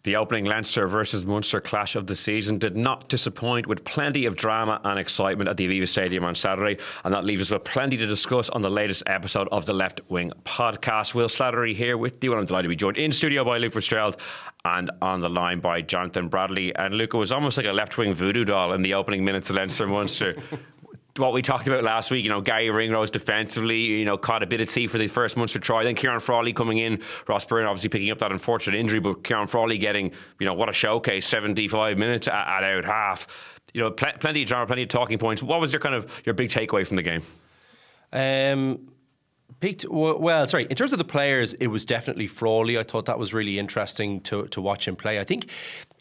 The opening Leinster versus Munster clash of the season did not disappoint, with plenty of drama and excitement at the Aviva Stadium on Saturday, and that leaves us with plenty to discuss on the latest episode of the Left Wing podcast. Will Slattery here with you, and I'm delighted to be joined in studio by Luke Fitzgerald and on the line by Jonathan Bradley. And Luke, it was almost like a left wing voodoo doll in the opening minutes of Leinster Munster. What we talked about last week, Gary Ringrose defensively, caught a bit at sea for the first Munster try. Then Ciaran Frawley coming in, Ross Byrne obviously picking up that unfortunate injury, but Ciaran Frawley getting, what a showcase, 75 minutes at out half. Plenty of drama, plenty of talking points. What was your big takeaway from the game? In terms of the players, it was definitely Frawley. I thought that was really interesting to watch him play.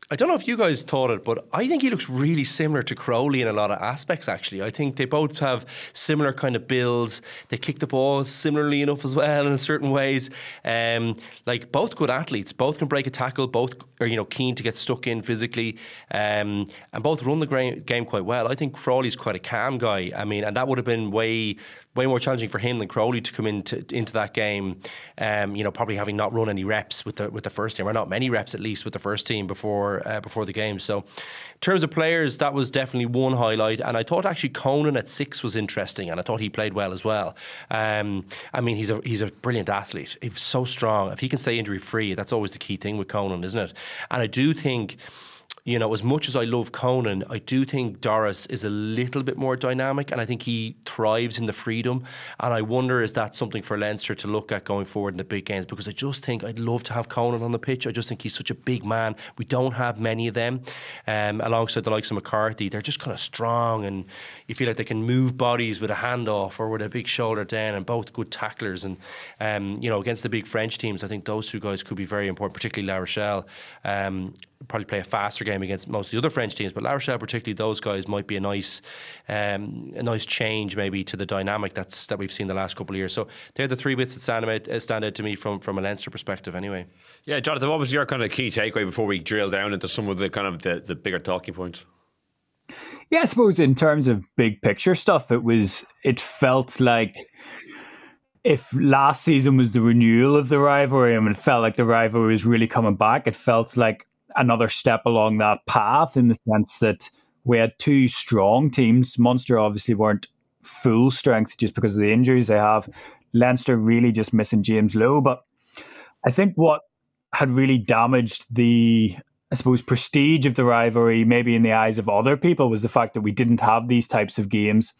I don't know if you guys thought it, but I think he looks really similar to Crowley in a lot of aspects, actually. I think they both have similar kind of builds. They kick the ball similarly enough as well in certain ways. Both good athletes. Both can break a tackle. Both are, keen to get stuck in physically. And both run the game quite well. I think Frawley's quite a calm guy. And that would have been way more challenging for him than Crowley to come into that game. Probably having not run any reps with the first team, or not many reps at least with the first team before the game. So, in terms of players, that was definitely one highlight. And I thought actually Conan at 6 was interesting, and I thought he played well as well. He's a brilliant athlete. He's so strong. If he can stay injury free, that's always the key thing with Conan, isn't it? And I do think, as much as I love Conan, I do think Doris is a little bit more dynamic, and I think he thrives in the freedom. And I wonder, is that something for Leinster to look at going forward in the big games? Because I just think I'd love to have Conan on the pitch. I just think he's such a big man. We don't have many of them. Alongside the likes of McCarthy, they're just kind of strong, and you feel like they can move bodies with a handoff or with a big shoulder down, and both good tacklers. And against the big French teams, I think those two guys could be very important, particularly La Rochelle. Probably play a faster game against most of the other French teams, but La Rochelle, particularly those guys, might be a nice change maybe to the dynamic that we've seen the last couple of years. So they're the three bits that stand out to me from a Leinster perspective anyway. Yeah, Jonathan, what was your kind of key takeaway before we drill down into some of the kind of the bigger talking points? Yeah, I suppose in terms of big picture stuff, it felt like if last season was the renewal of the rivalry, it felt like the rivalry was really coming back. It felt like another step along that path, in the sense that we had two strong teams. Munster obviously weren't full strength just because of the injuries they have. Leinster really just missing James Lowe. But I think what had really damaged the, prestige of the rivalry, maybe in the eyes of other people, was the fact that we didn't have these types of games,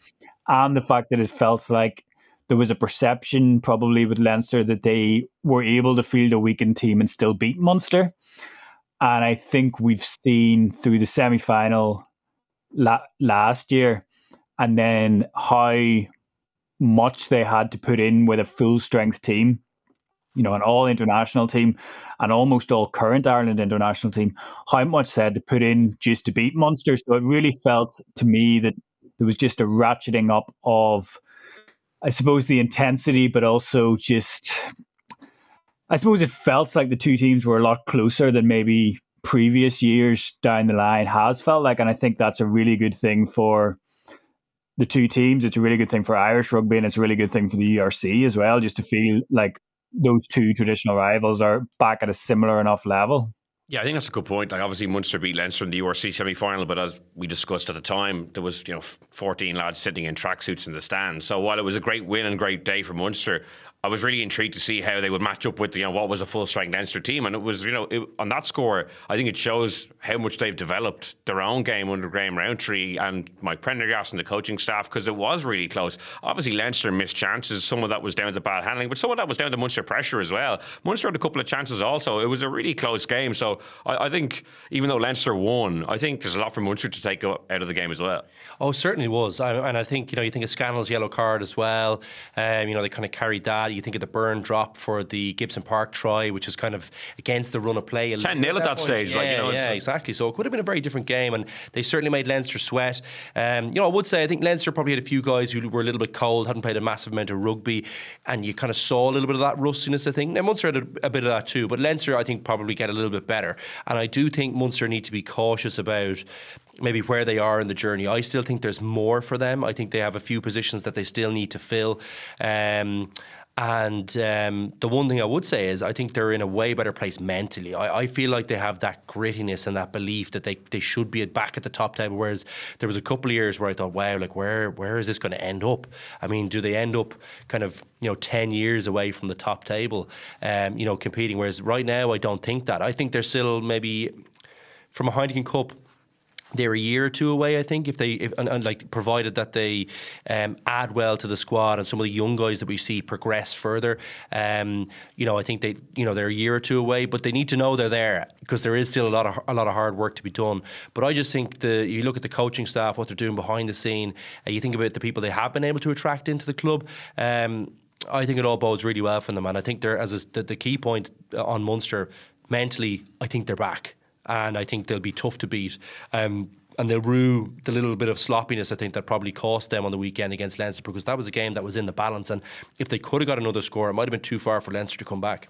and the fact that it felt like there was a perception probably with Leinster that they were able to field a weakened team and still beat Munster. And I think we've seen through the semi-final last year, and then how much they had to put in with a full-strength team, an all-international team, and almost all current Ireland international team, how much they had to put in just to beat Munster. So it really felt to me that there was just a ratcheting up of, the intensity, but also just, it felt like the two teams were a lot closer than maybe previous years down the line has felt like. And I think that's a really good thing for the two teams. It's a really good thing for Irish rugby, and it's a really good thing for the URC as well, just to feel like those two traditional rivals are back at a similar enough level. Yeah, I think that's a good point. Obviously, Munster beat Leinster in the URC semi-final, but as we discussed at the time, there was 14 lads sitting in tracksuits in the stand. So while it was a great win and great day for Munster, I was really intrigued to see how they would match up with what was a full-strength Leinster team. And it was, on that score, I think it shows how much they've developed their own game under Graham Rowntree and Mike Prendergast and the coaching staff, because it was really close. Obviously, Leinster missed chances. Some of that was down to bad handling, but some of that was down to Munster pressure as well. Munster had a couple of chances also. It was a really close game. So I think even though Leinster won, I think there's a lot for Munster to take out of the game as well. Oh, certainly was. And I think, you think of Scannell's yellow card as well. They kind of carried that. You think of the Byrne drop for the Gibson Park try, which is kind of against the run of play. 10-0 at that stage. Yeah, exactly. So it could have been a very different game, and they certainly made Leinster sweat. I would say I think Leinster probably had a few guys who were a little bit cold, hadn't played a massive amount of rugby, and you kind of saw a little bit of that rustiness, I think. Now, Munster had a bit of that too, but Leinster, I think, probably get a little bit better. And I do think Munster need to be cautious about maybe where they are in the journey. I still think there's more for them. I think they have a few positions that they still need to fill. And the one thing I would say is I think they're in a way better place mentally. I feel like they have that grittiness and that belief that they should be back at the top table, whereas there was a couple of years where I thought, wow, like where is this going to end up? I mean, do they end up kind of 10 years away from the top table, competing? Whereas right now I don't think that. I think they're still maybe from a Heineken Cup, they're a year or two away, I think, if provided that they add well to the squad and some of the young guys that we see progress further. I think they're a year or two away, but they need to know they're there because there is still a lot of hard work to be done. But I just think you look at the coaching staff, what they're doing behind the scene, you think about the people they have been able to attract into the club. I think it all bodes really well for them, and I think they're the key point on Munster mentally. I think they're back. And I think they'll be tough to beat. And they'll rue the little bit of sloppiness, I think, that probably cost them on the weekend against Leinster, because that was a game that was in the balance. And if they could have got another score, it might have been too far for Leinster to come back.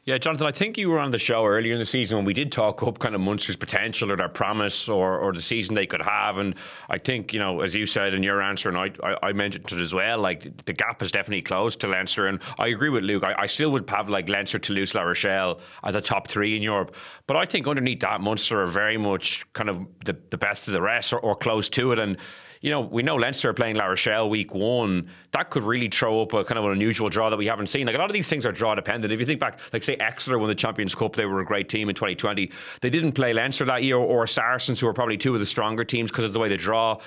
Yeah, Jonathan, I think you were on the show earlier in the season when we did talk up kind of Munster's potential or their promise or the season they could have. And I think, as you said in your answer, and I mentioned it as well, like the gap is definitely closed to Leinster. And I agree with Luke. I still would have like Leinster, Toulouse, La Rochelle as a top three in Europe. But I think underneath that, Munster are very much kind of the best of the rest or close to it. And we know Leinster are playing La Rochelle week 1. That could really throw up a kind of an unusual draw that we haven't seen. Like, a lot of these things are draw dependent. If you think back, like say Exeter won the Champions Cup, they were a great team in 2020. They didn't play Leinster that year, or Saracens, who were probably two of the stronger teams because of the way the draw,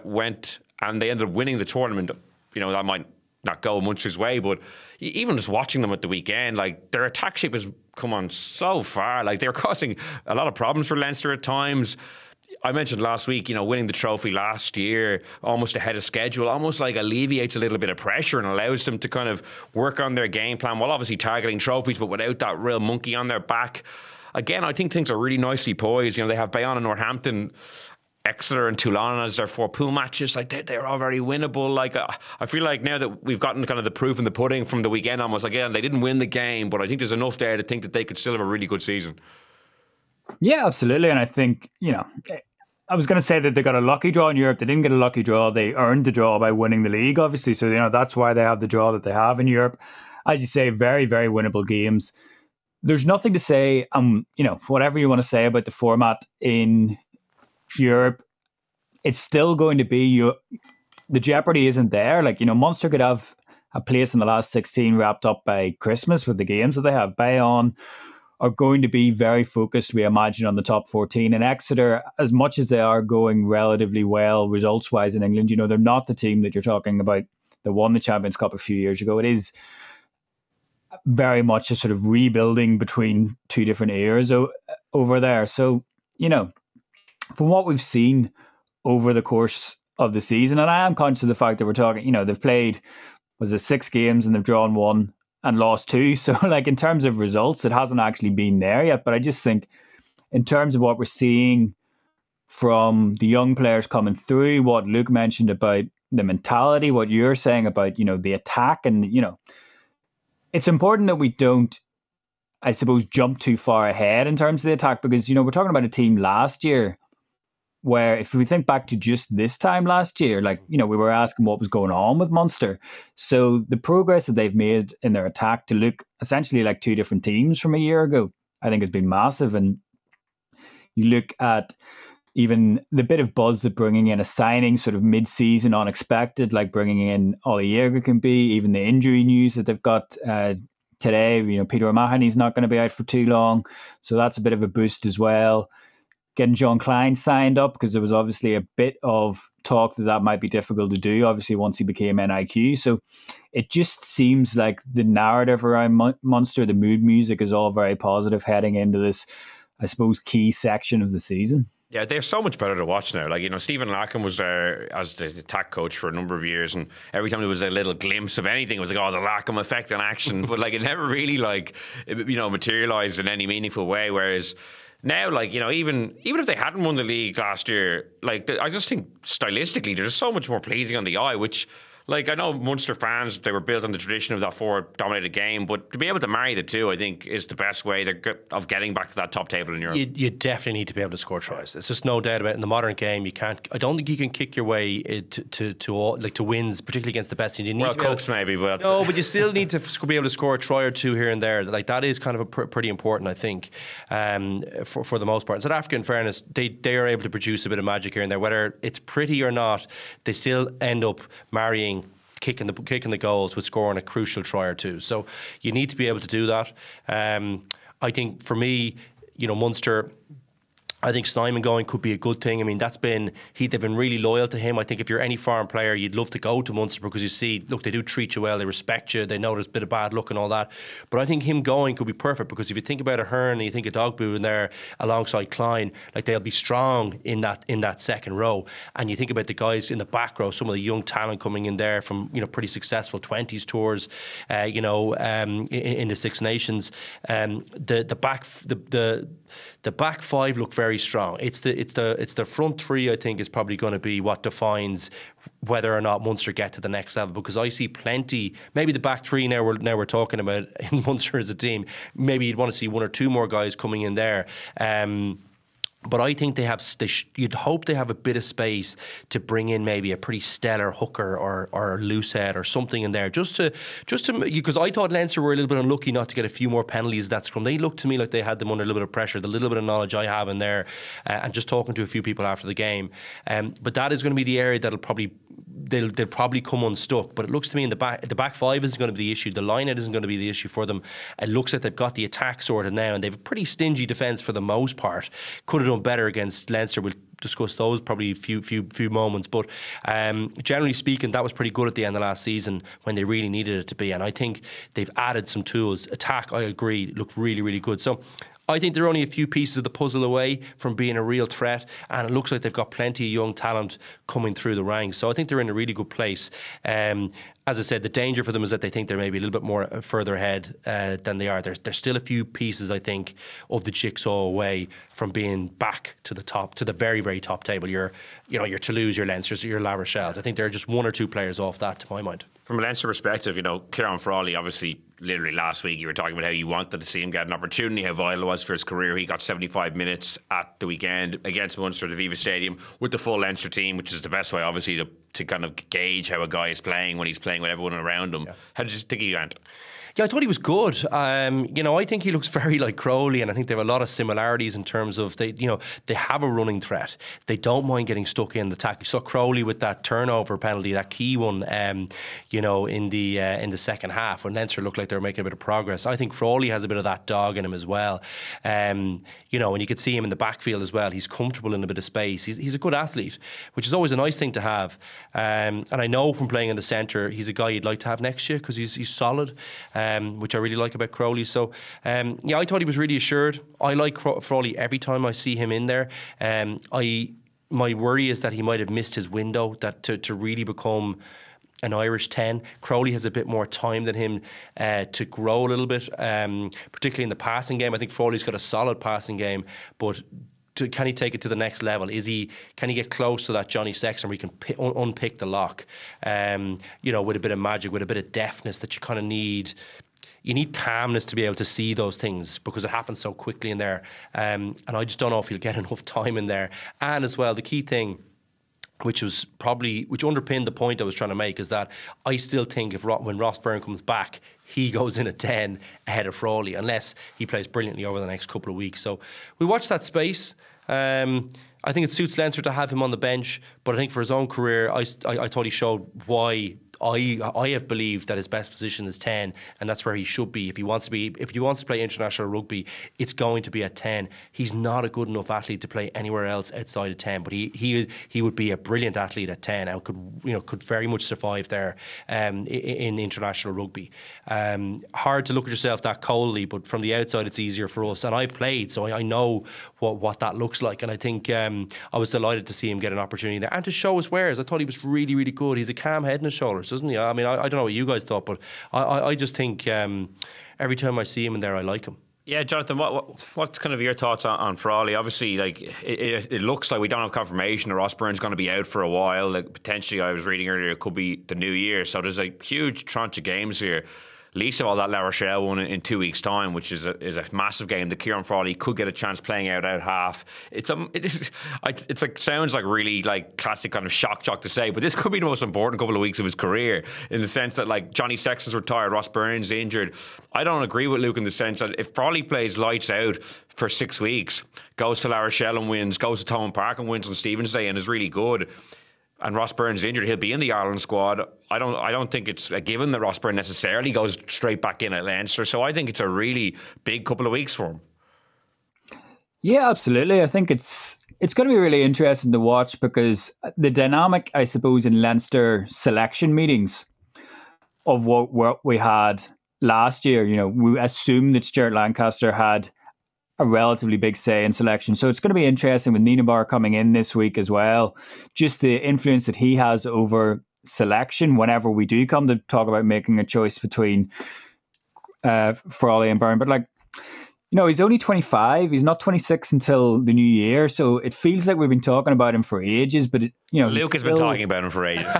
went, and they ended up winning the tournament. That might not go Munster's way, but even just watching them at the weekend, like their attack shape has come on so far. Like, they're causing a lot of problems for Leinster at times. I mentioned last week, winning the trophy last year almost ahead of schedule, almost like alleviates a little bit of pressure and allows them to kind of work on their game plan while obviously targeting trophies, but without that real monkey on their back. Again, I think things are really nicely poised. They have Bayonne and Northampton, Exeter and Toulon as their 4 pool matches. Like, they're all very winnable. Like, I feel like now that we've gotten kind of the proof in the pudding from the weekend almost, again, they didn't win the game, but I think there's enough there to think that they could still have a really good season. Yeah, absolutely. And I think, I was going to say that they got a lucky draw in Europe. They didn't get a lucky draw. They earned the draw by winning the league, obviously. So, that's why they have the draw that they have in Europe. As you say, very, very winnable games. There's nothing to say, whatever you want to say about the format in Europe, it's still going to be, the jeopardy isn't there. Like, Munster could have a place in the last 16 wrapped up by Christmas with the games that they have. Bayonne are going to be very focused, we imagine, on the top 14. And Exeter, as much as they are going relatively well results-wise in England, they're not the team that you're talking about that won the Champions Cup a few years ago. It is very much a sort of rebuilding between two different eras over there. So, from what we've seen over the course of the season, and I am conscious of the fact that we're talking, they've played, 6 games and they've drawn 1 and lost 2. So, like, in terms of results, it hasn't actually been there yet. But I just think in terms of what we're seeing from the young players coming through, what Luke mentioned about the mentality, what you're saying about, the attack, and, it's important that we don't, I suppose, jump too far ahead in terms of the attack, because, we're talking about a team last year where, if we think back to just this time last year, like, we were asking what was going on with Munster. So the progress that they've made in their attack to look essentially like two different teams from a year ago, I think has been massive. And you look at even the bit of buzz that bringing in a signing sort of mid-season unexpected, like bringing in Ollie Jäger can be, even the injury news that they've got today, Peter O'Mahony's not going to be out for too long. So that's a bit of a boost as well. Getting John Klein signed up, because there was obviously a bit of talk that might be difficult to do, obviously, once he became NIQ. So it just seems like the narrative around Munster, the mood music, is all very positive heading into this, I suppose, key section of the season. Yeah, they're so much better to watch now. Like, Stephen Larkin was there as the attack coach for a number of years, and every time there was a little glimpse of anything, it was like, oh, the Larkin effect in action. But, like, it never really, materialised in any meaningful way. Whereas now, even if they hadn't won the league last year, I just think stylistically they're just so much more pleasing on the eye, which, Like, I know Munster fans, they were built on the tradition of that forward-dominated game, but to be able to marry the two, I think, is the best way of getting back to that top table in Europe. You definitely need to be able to score tries. There's just no doubt about it. In the modern game, you can't. I don't think you can kick your way to wins, particularly against the best team. You need Cooks maybe, but no, but you still need to be able to score a try or two here and there. Like, that is kind of pretty important, I think, for the most part. South Africa, in fairness, they are able to produce a bit of magic here and there. Whether it's pretty or not, they still end up marrying kicking the goals with scoring a crucial try or two. So you need to be able to do that. I think for me, Munster, I think Simon going could be a good thing. I mean, they've been really loyal to him. I think if you're any foreign player, you'd love to go to Munster because you see, look, they do treat you well, they respect you, they know there's a bit of bad luck and all that. But I think him going could be perfect because if you think about a Hearn and you think of Dogbu in there alongside Klein, like, they'll be strong in that second row. And you think about the guys in the back row, some of the young talent coming in there from pretty successful 20s tours, in the Six Nations. The back five look very strong. It's the front three, I think, is probably going to be what defines whether or not Munster get to the next level, because I see plenty. Maybe the back three now we're talking about in Munster as a team. Maybe you'd want to see one or two more guys coming in there. But I think you'd hope they have a bit of space to bring in maybe a pretty stellar hooker or loose head or something in there, just to because I thought Leinster were a little bit unlucky not to get a few more penalties at that scrum. They looked to me like they had them under a little bit of pressure. The little bit of knowledge I have in there, and just talking to a few people after the game, but that is going to be the area that'll probably. They'll probably come unstuck, but it looks to me in the back five isn't going to be the issue. The line-out isn't going to be the issue for them. It looks like they've got the attack sorted now, and they've a pretty stingy defence for the most part. Could have done better against Leinster. We'll discuss those probably a few moments, but generally speaking, that was pretty good at the end of last season when they really needed it to be. And I think they've added some tools. Attack, I agree, looked really, really good. So I think they're only a few pieces of the puzzle away from being a real threat, and it looks like they've got plenty of young talent coming through the ranks. So I think they're in a really good place. As I said, the danger for them is that they think they're maybe a little bit more further ahead than they are. There's still a few pieces, I think, of the jigsaw away from being back to the top, to the very, very top table. Your Toulouse, your Leinsters, your La Rochelle's. I think there are just one or two players off that, to my mind. From a Leinster perspective, Ciaran Frawley, obviously, literally last week you were talking about how you wanted to see him get an opportunity, how vital it was for his career. He got 75 minutes at the weekend against Munster at the Aviva Stadium with the full Leinster team, which is the best way, obviously, to kind of gauge how a guy is playing when he's playing with everyone around him. Yeah. How did you think he went? Yeah, I thought he was good. I think he looks very like Crowley, and I think they have a lot of similarities in terms of they have a running threat. They don't mind getting stuck in the tackle. You saw Crowley with that turnover penalty, that key one, in the second half when Leinster looked like they were making a bit of progress. I think Frawley has a bit of that dog in him as well. And you could see him in the backfield as well. He's comfortable in a bit of space. He's a good athlete, which is always a nice thing to have. And I know from playing in the centre, he's a guy you'd like to have next year because he's solid. Which I really like about Crowley. So, I thought he was really assured. I like Frawley every time I see him in there. My worry is that he might have missed his window, that to really become an Irish 10. Crowley has a bit more time than him to grow a little bit, particularly in the passing game. I think Frawley's got a solid passing game, but can he take it to the next level? Can he get close to that Johnny Sexton where he can unpick the lock? With a bit of magic, with a bit of deftness that you kind of need. You need calmness to be able to see those things because it happens so quickly in there. And I just don't know if he'll get enough time in there. And as well, the key thing, which underpinned the point I was trying to make, is that I still think when Ross Byrne comes back, he goes in at 10 ahead of Frawley, unless he plays brilliantly over the next couple of weeks. So we watch that space. I think it suits Leinster to have him on the bench, but I think for his own career, I thought he showed why I have believed that his best position is 10, and that's where he should be. If he wants to play international rugby, it's going to be at 10. He's not a good enough athlete to play anywhere else outside of 10, but he would be a brilliant athlete at 10 and could very much survive there in international rugby. Hard to look at yourself that coldly, but from the outside it's easier for us. And I've played, so I know what that looks like. And I think I was delighted to see him get an opportunity there and to show his wares. I thought he was really, really good. He's a calm head and his shoulders, doesn't he? I mean, I don't know what you guys thought, but I just think every time I see him in there, I like him. Yeah, Jonathan, what's kind of your thoughts on Frawley? Obviously, like it looks like we don't have confirmation that Ross Byrne's going to be out for a while. Like potentially, I was reading earlier, it could be the new year. So there's a huge tranche of games here. Least of all that La Rochelle one in 2 weeks' time, which is a massive game that Ciaran Frawley could get a chance playing out half. It's like sounds like really like classic kind of shock to say, but this could be the most important couple of weeks of his career in the sense that like Johnny Sexton's retired, Ross Byrne's injured. I don't agree with Luke in the sense that if Frawley plays lights out for 6 weeks, goes to La Rochelle and wins, goes to Thomond Park and wins on Stephen's Day and is really good, and Ross Byrne's injured, he'll be in the Ireland squad. I don't think it's a given that Ross Byrne necessarily goes straight back in at Leinster. So I think it's a really big couple of weeks for him. Yeah, absolutely. I think it's going to be really interesting to watch because the dynamic, I suppose, in Leinster selection meetings of what we had last year, you know, we assumed that Stuart Lancaster had a relatively big say in selection. So it's going to be interesting with Nienaber coming in this week as well. Just the influence that he has over selection whenever we do come to talk about making a choice between Frawley and Byrne. But like, you know, he's only 25. He's not 26 until the new year. So it feels like we've been talking about him for ages. But, Luke has been talking about him for ages.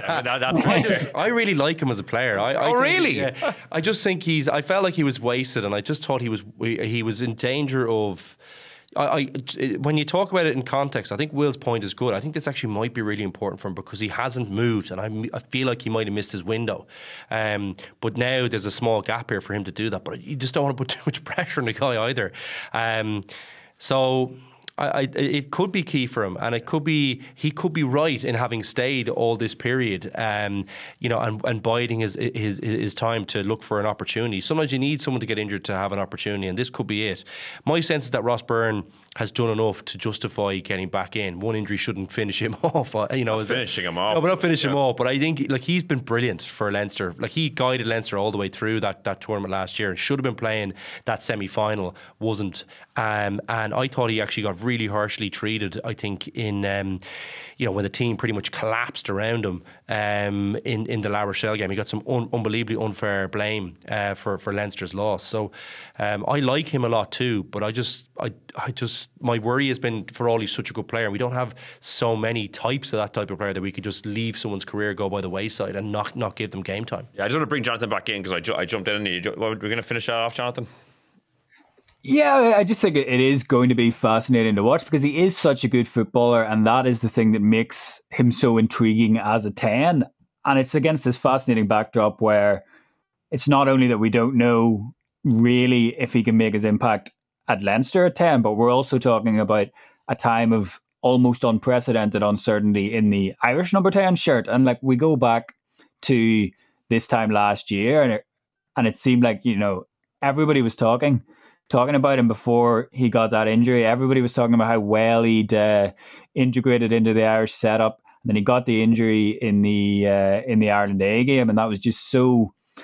I really like him as a player. Really? I just think I felt like he was wasted, and I just thought he was in danger of. When you talk about it in context, I think Will's point is good. I think this actually might be really important for him because he hasn't moved, and I feel like he might have missed his window. But now there's a small gap here for him to do that. But you just don't want to put too much pressure on the guy either. So it could be key for him, and he could be right in having stayed all this period, and biding his time to look for an opportunity. Sometimes you need someone to get injured to have an opportunity, and this could be it. My sense is that Ross Byrne has done enough to justify getting back in. One injury shouldn't finish him off. Finishing him off. No, but not finishing him off. But I think he's been brilliant for Leinster. Like he guided Leinster all the way through that tournament last year, and should have been playing that semi-final. Wasn't. And I thought he actually got really harshly treated. I think in when the team pretty much collapsed around him in the La Rochelle game, he got some unbelievably unfair blame for Leinster's loss. So I like him a lot too. But I just my worry has been Frawley's such a good player, and we don't have so many types of that type of player that we could just leave someone's career go by the wayside and not give them game time. Yeah, I just want to bring Jonathan back in because I jumped in. We're going to finish that off, Jonathan. Yeah, I just think it is going to be fascinating to watch because he is such a good footballer, and that is the thing that makes him so intriguing as a 10. And it's against this fascinating backdrop where it's not only that we don't know really if he can make his impact at Leinster at 10, but we're also talking about a time of almost unprecedented uncertainty in the Irish number 10 shirt. And like we go back to this time last year, and it seemed like, everybody was talking about him before he got that injury. Everybody was talking about how well he'd integrated into the Irish setup. And then he got the injury in the Ireland A game, and that was just so, I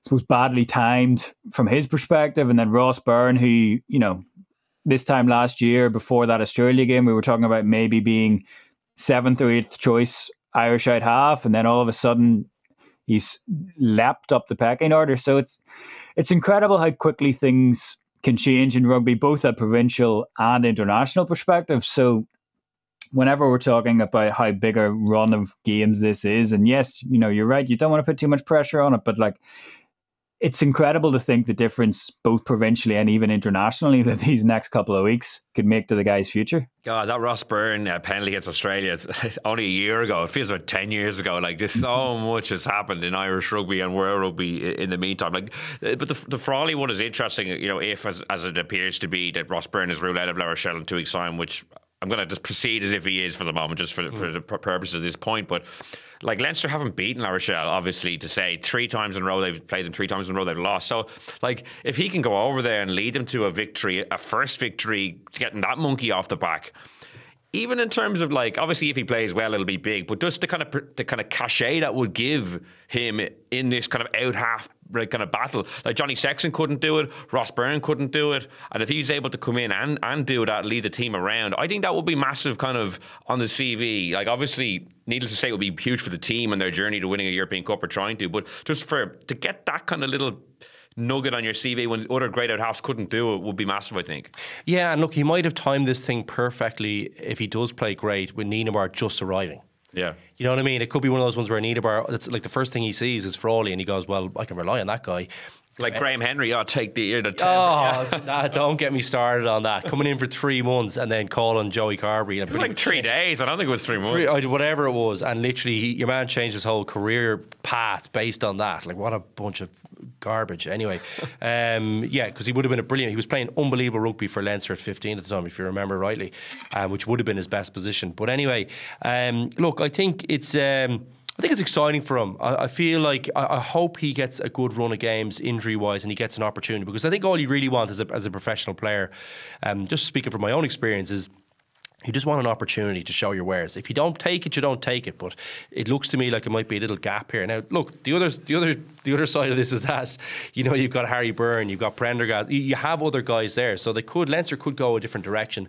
suppose, badly timed from his perspective. And then Ross Byrne, who, this time last year, before that Australia game, we were talking about maybe being 7th or 8th choice Irish out half, and then all of a sudden he's leapt up the pecking order. So it's incredible how quickly things can change in rugby, both at provincial and international perspective. So whenever we're talking about how big a run of games this is, and yes, you're right, you don't want to put too much pressure on it, but like, it's incredible to think the difference both provincially and even internationally that these next couple of weeks could make to the guy's future. God, that Ross Byrne penalty against Australia, it's only a year ago. It feels about 10 years ago. Like, there's so much has happened in Irish rugby and world rugby in the meantime. Like, but the Frawley one is interesting, if, as it appears to be, that Ross Byrne is ruled out of La Rochelle in 2 weeks' time, which I'm going to just proceed as if he is for the moment, just for the purpose of this point. But like, Leinster haven't beaten La Rochelle, obviously, to say 3 times in a row they've played them, 3 times in a row they've lost. So, like, if he can go over there and lead them to a victory, a first victory, getting that monkey off the back, even in terms of, like, obviously if he plays well it'll be big, but just the kind of cachet that would give him in this kind of out half kind of battle. Like, Johnny Sexton couldn't do it, Ross Byrne couldn't do it, and if he's able to come in and do that, lead the team around, I think that would be massive kind of on the CV. Like, obviously, needless to say, it would be huge for the team and their journey to winning a European Cup or trying to, but just to get that kind of little nugget on your CV when other grade out halves couldn't do it would be massive, I think. Yeah, and look, he might have timed this thing perfectly if he does play great with Nienaber just arriving. Yeah. You know what I mean? It could be one of those ones where Nienaber, it's like the first thing he sees is Frawley and he goes, well, I can rely on that guy. Like Graham Henry, take the ear to 10. Nah, don't get me started on that. Coming in for 3 months and then calling Joey Carberry. It was like 3 days. I don't think it was 3 months. Whatever it was. And literally, your man changed his whole career path based on that. Like, what a bunch of garbage. Anyway, because he would have been he was playing unbelievable rugby for Leinster at 15 at the time, if you remember rightly, which would have been his best position. But anyway, look, I think it's exciting for him. I feel like I hope he gets a good run of games injury-wise and he gets an opportunity, because I think all you really want as a professional player, just speaking from my own experience, is you just want an opportunity to show your wares. If you don't take it, you don't take it. But it looks to me like it might be a little gap here. Now, look, the other side of this is that, you've got Harry Byrne, you've got Prendergast, you have other guys there, so Leinster could go a different direction.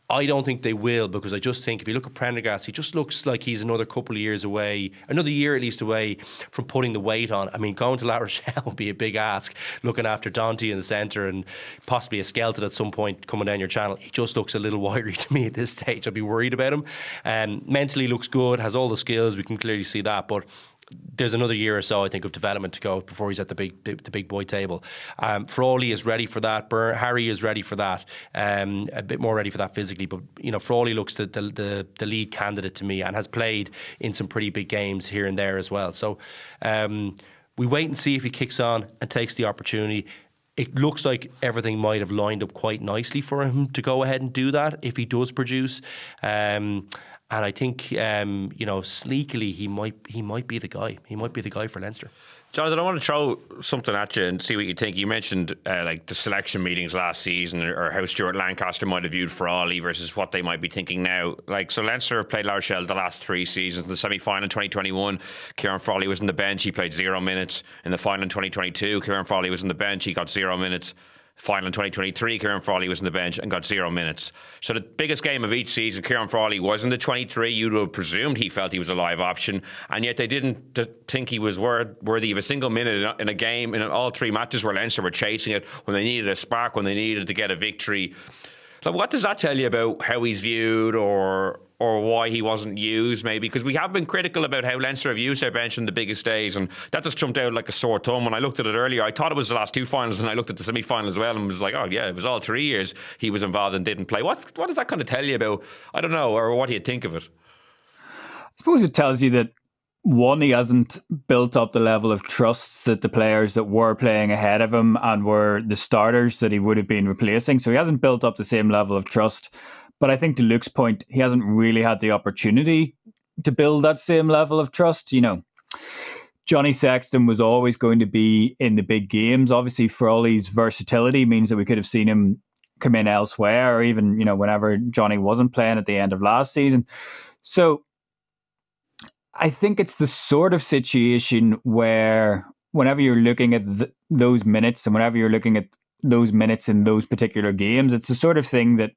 I don't think they will, because I just think if you look at Prendergast, he just looks like he's another couple of years away, another year at least away from putting the weight on. I mean, going to La Rochelle would be a big ask, looking after Dante in the centre and possibly a skeleton at some point coming down your channel. He just looks a little wiry to me at this stage. I'd be worried about him. Mentally looks good, has all the skills, we can clearly see that, but there's another year or so, I think, of development to go before he's at the big boy table. Frawley is ready for that. Harry is ready for that. A bit more ready for that physically. But Frawley looks the lead candidate to me and has played in some pretty big games here and there as well. So we wait and see if he kicks on and takes the opportunity. It looks like everything might have lined up quite nicely for him to go ahead and do that if he does produce. And I think, sneakily, he might be the guy. He might be the guy for Leinster. Jonathan, I want to throw something at you and see what you think. You mentioned like the selection meetings last season, or how Stuart Lancaster might have viewed Frawley versus what they might be thinking now. So Leinster have played La Rochelle the last 3 seasons. In the semi-final in 2021, Ciaran Frawley was in the bench. He played 0 minutes. In the final in 2022, Ciaran Frawley was in the bench. He got 0 minutes. Final in 2023, Ciaran Frawley was in the bench and got 0 minutes. So the biggest game of each season, Ciaran Frawley was in the 23. You'd have presumed he felt he was a live option, and yet they didn't think he was worthy of a single minute in a game in all 3 matches where Leinster were chasing it, when they needed a spark, when they needed to get a victory. Like, what does that tell you about how he's viewed, or why he wasn't used, maybe? Because we have been critical about how Leinster have used their bench in the biggest days, and that just jumped out like a sore thumb. When I looked at it earlier, I thought it was the last 2 finals, and I looked at the semi-final as well and was like, oh yeah, it was all 3 years he was involved and didn't play. What does that kind of tell you about, I don't know, or what do you think of it? I suppose it tells you that, one, he hasn't built up the level of trust that the players that were playing ahead of him and were the starters that he would have been replacing. So he hasn't built up the same level of trust. But I think to Luke's point, he hasn't really had the opportunity to build that same level of trust. Johnny Sexton was always going to be in the big games. Obviously, Frawley's versatility means that we could have seen him come in elsewhere, or even, whenever Johnny wasn't playing at the end of last season. So I think it's the sort of situation where whenever you're looking at those minutes, and whenever you're looking at those minutes in those particular games, it's the sort of thing that,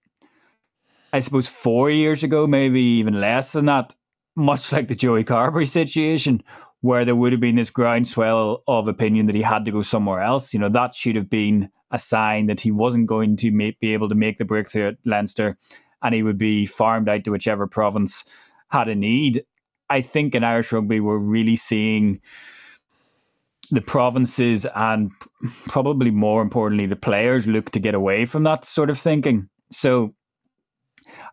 I suppose 4 years ago, maybe even less than that, much like the Joey Carberry situation, where there would have been this groundswell of opinion that he had to go somewhere else. That should have been a sign that he wasn't going to be able to make the breakthrough at Leinster, and he would be farmed out to whichever province had a need. I think in Irish rugby, we're really seeing the provinces, and probably more importantly, the players, look to get away from that sort of thinking. So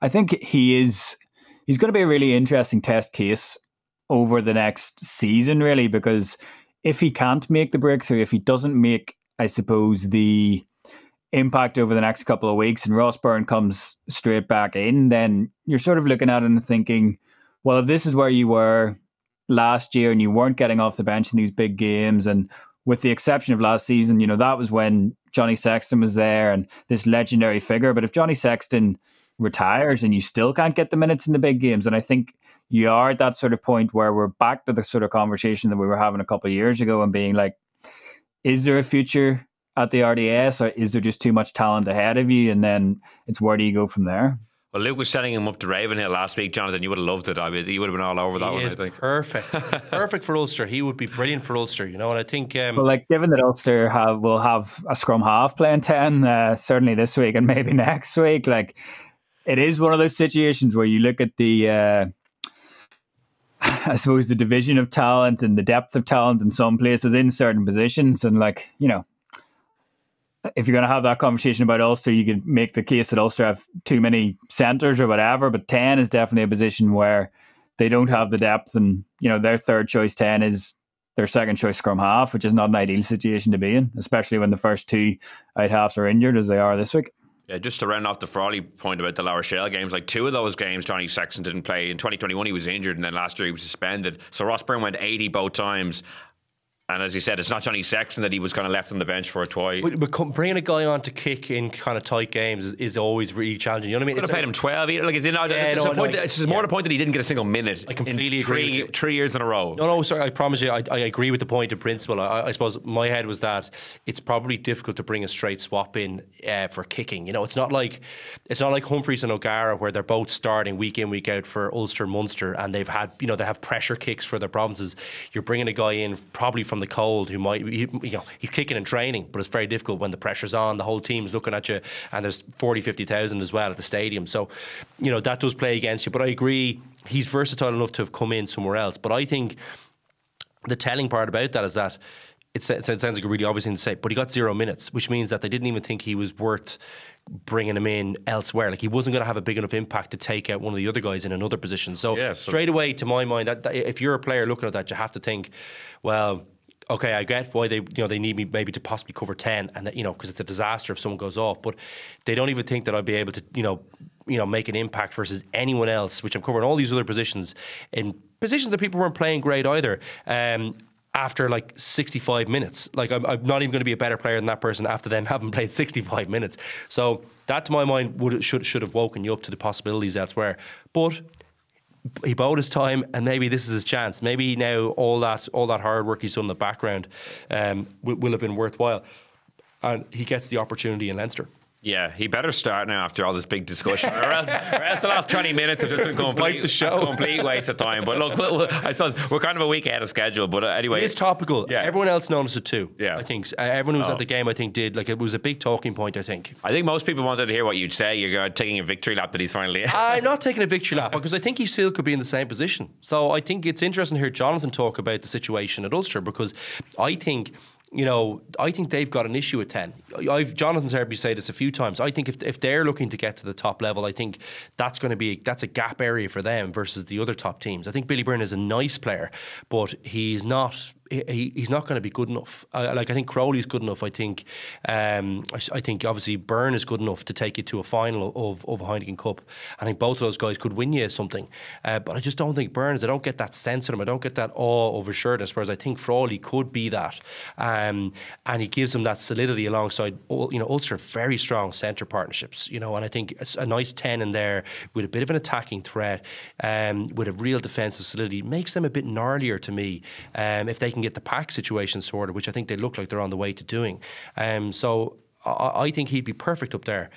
I think he's going to be a really interesting test case over the next season, really, because if he can't make the breakthrough, if he doesn't make, I suppose, the impact over the next couple of weeks, and Ross Byrne comes straight back in, then you're sort of looking at it and thinking, well, if this is where you were last year and you weren't getting off the bench in these big games, and with the exception of last season, that was when Johnny Sexton was there and this legendary figure. But if Johnny Sexton retires and you still can't get the minutes in the big games, and I think you are at that sort of point where we're back to the sort of conversation that we were having a couple of years ago, and being like, is there a future at the RDS, or is there just too much talent ahead of you? And then it's, where do you go from there? Well, Luke was setting him up to Ravenhill last week, Jonathan. You would have loved it. I mean, you would have been all over that one, I think. Perfect for Ulster. He would be brilliant for Ulster, you know, and I think... well, like, given that Ulster will have a scrum half playing 10, certainly this week and maybe next week, like, it is one of those situations where you look at the... I suppose the division of talent and the depth of talent in some places in certain positions, and, like, you know, if you're going to have that conversation about Ulster, you could make the case that Ulster have too many centres or whatever, but 10 is definitely a position where they don't have the depth, and, you know, their third choice 10 is their second choice scrum half, which is not an ideal situation to be in, especially when the first two out halves are injured as they are this week. Yeah, just to round off the Frawley point about the La Rochelle games, like 2 of those games Johnny Sexton didn't play. In 2021 he was injured, and then last year he was suspended. So Ross Byrne went 80 both times. And as you said, it's not Johnny Sexton that he was kind of left on the bench for twice. But bringing a guy on to kick in kind of tight games is always really challenging. You know what I mean? Could have paid him 12. Like, it's more the point that he didn't get a single minute. I completely agree. With 3 years in a row. No, sorry. I promise you, I agree with the point in principle. I suppose my head was that it's probably difficult to bring a straight swap in for kicking. You know, it's not like Humphreys and O'Gara where they're both starting week in, week out for Ulster, Munster, and they have pressure kicks for their provinces. You're bringing a guy in probably from the cold who might, he's kicking in training, but it's very difficult when the pressure's on, the whole team's looking at you, and there's 40,000-50,000 as well at the stadium. So, you know, that does play against you. But I agree, he's versatile enough to have come in somewhere else. But I think the telling part about that is that it sounds like a really obvious thing to say, but he got 0 minutes, which means that they didn't even think he was worth bringing him in elsewhere. Like, he wasn't going to have a big enough impact to take out one of the other guys in another position. So straight away, to my mind, that if you're a player looking at that, you have to think, well, okay, I get why they need me maybe to possibly cover 10, and that, you know, because it's a disaster if someone goes off. But they don't even think that I'd be able to make an impact versus anyone else, which I'm covering all these other positions, in positions that people weren't playing great either. After like 65 minutes, like I'm not even going to be a better player than that person after them having played 65 minutes. So that, to my mind, should have woken you up to the possibilities elsewhere. But he bought his time, and maybe this is his chance. Maybe now all that hard work he's done in the background will have been worthwhile, and he gets the opportunity in Leinster. Yeah, he better start now after all this big discussion, or else the last 20 minutes have just been complete waste of time. But look, I suppose we're kind of a week ahead of schedule, but anyway. It is topical. Yeah. Everyone else noticed it too. Yeah. I think everyone who was at the game, I think, did. Like, it was a big talking point, I think. I think most people wanted to hear what you'd say. You're taking a victory lap that he's finally... I'm not taking a victory lap, because I think he still could be in the same position. So I think it's interesting to hear Jonathan talk about the situation at Ulster, because I think they've got an issue at 10. Jonathan's heard me say this a few times. I think if they're looking to get to the top level, I think that's a gap area for them versus the other top teams. I think Billy Byrne is a nice player, but he's not going to be good enough. I think Crowley's good enough. I think obviously Byrne is good enough to take you to a final of a Heineken Cup. I think both of those guys could win you something. But I just don't think Byrne, I don't get that sense of him. I don't get that awe over sureness, whereas I think Frawley could be that. And he gives them that solidity alongside, Ulster, very strong centre partnerships, and I think it's a nice 10 in there with a bit of an attacking threat, with a real defensive solidity. Makes them a bit gnarlier to me, if they can get the pack situation sorted, which I think they look like they're on the way to doing. So I think he'd be perfect up there.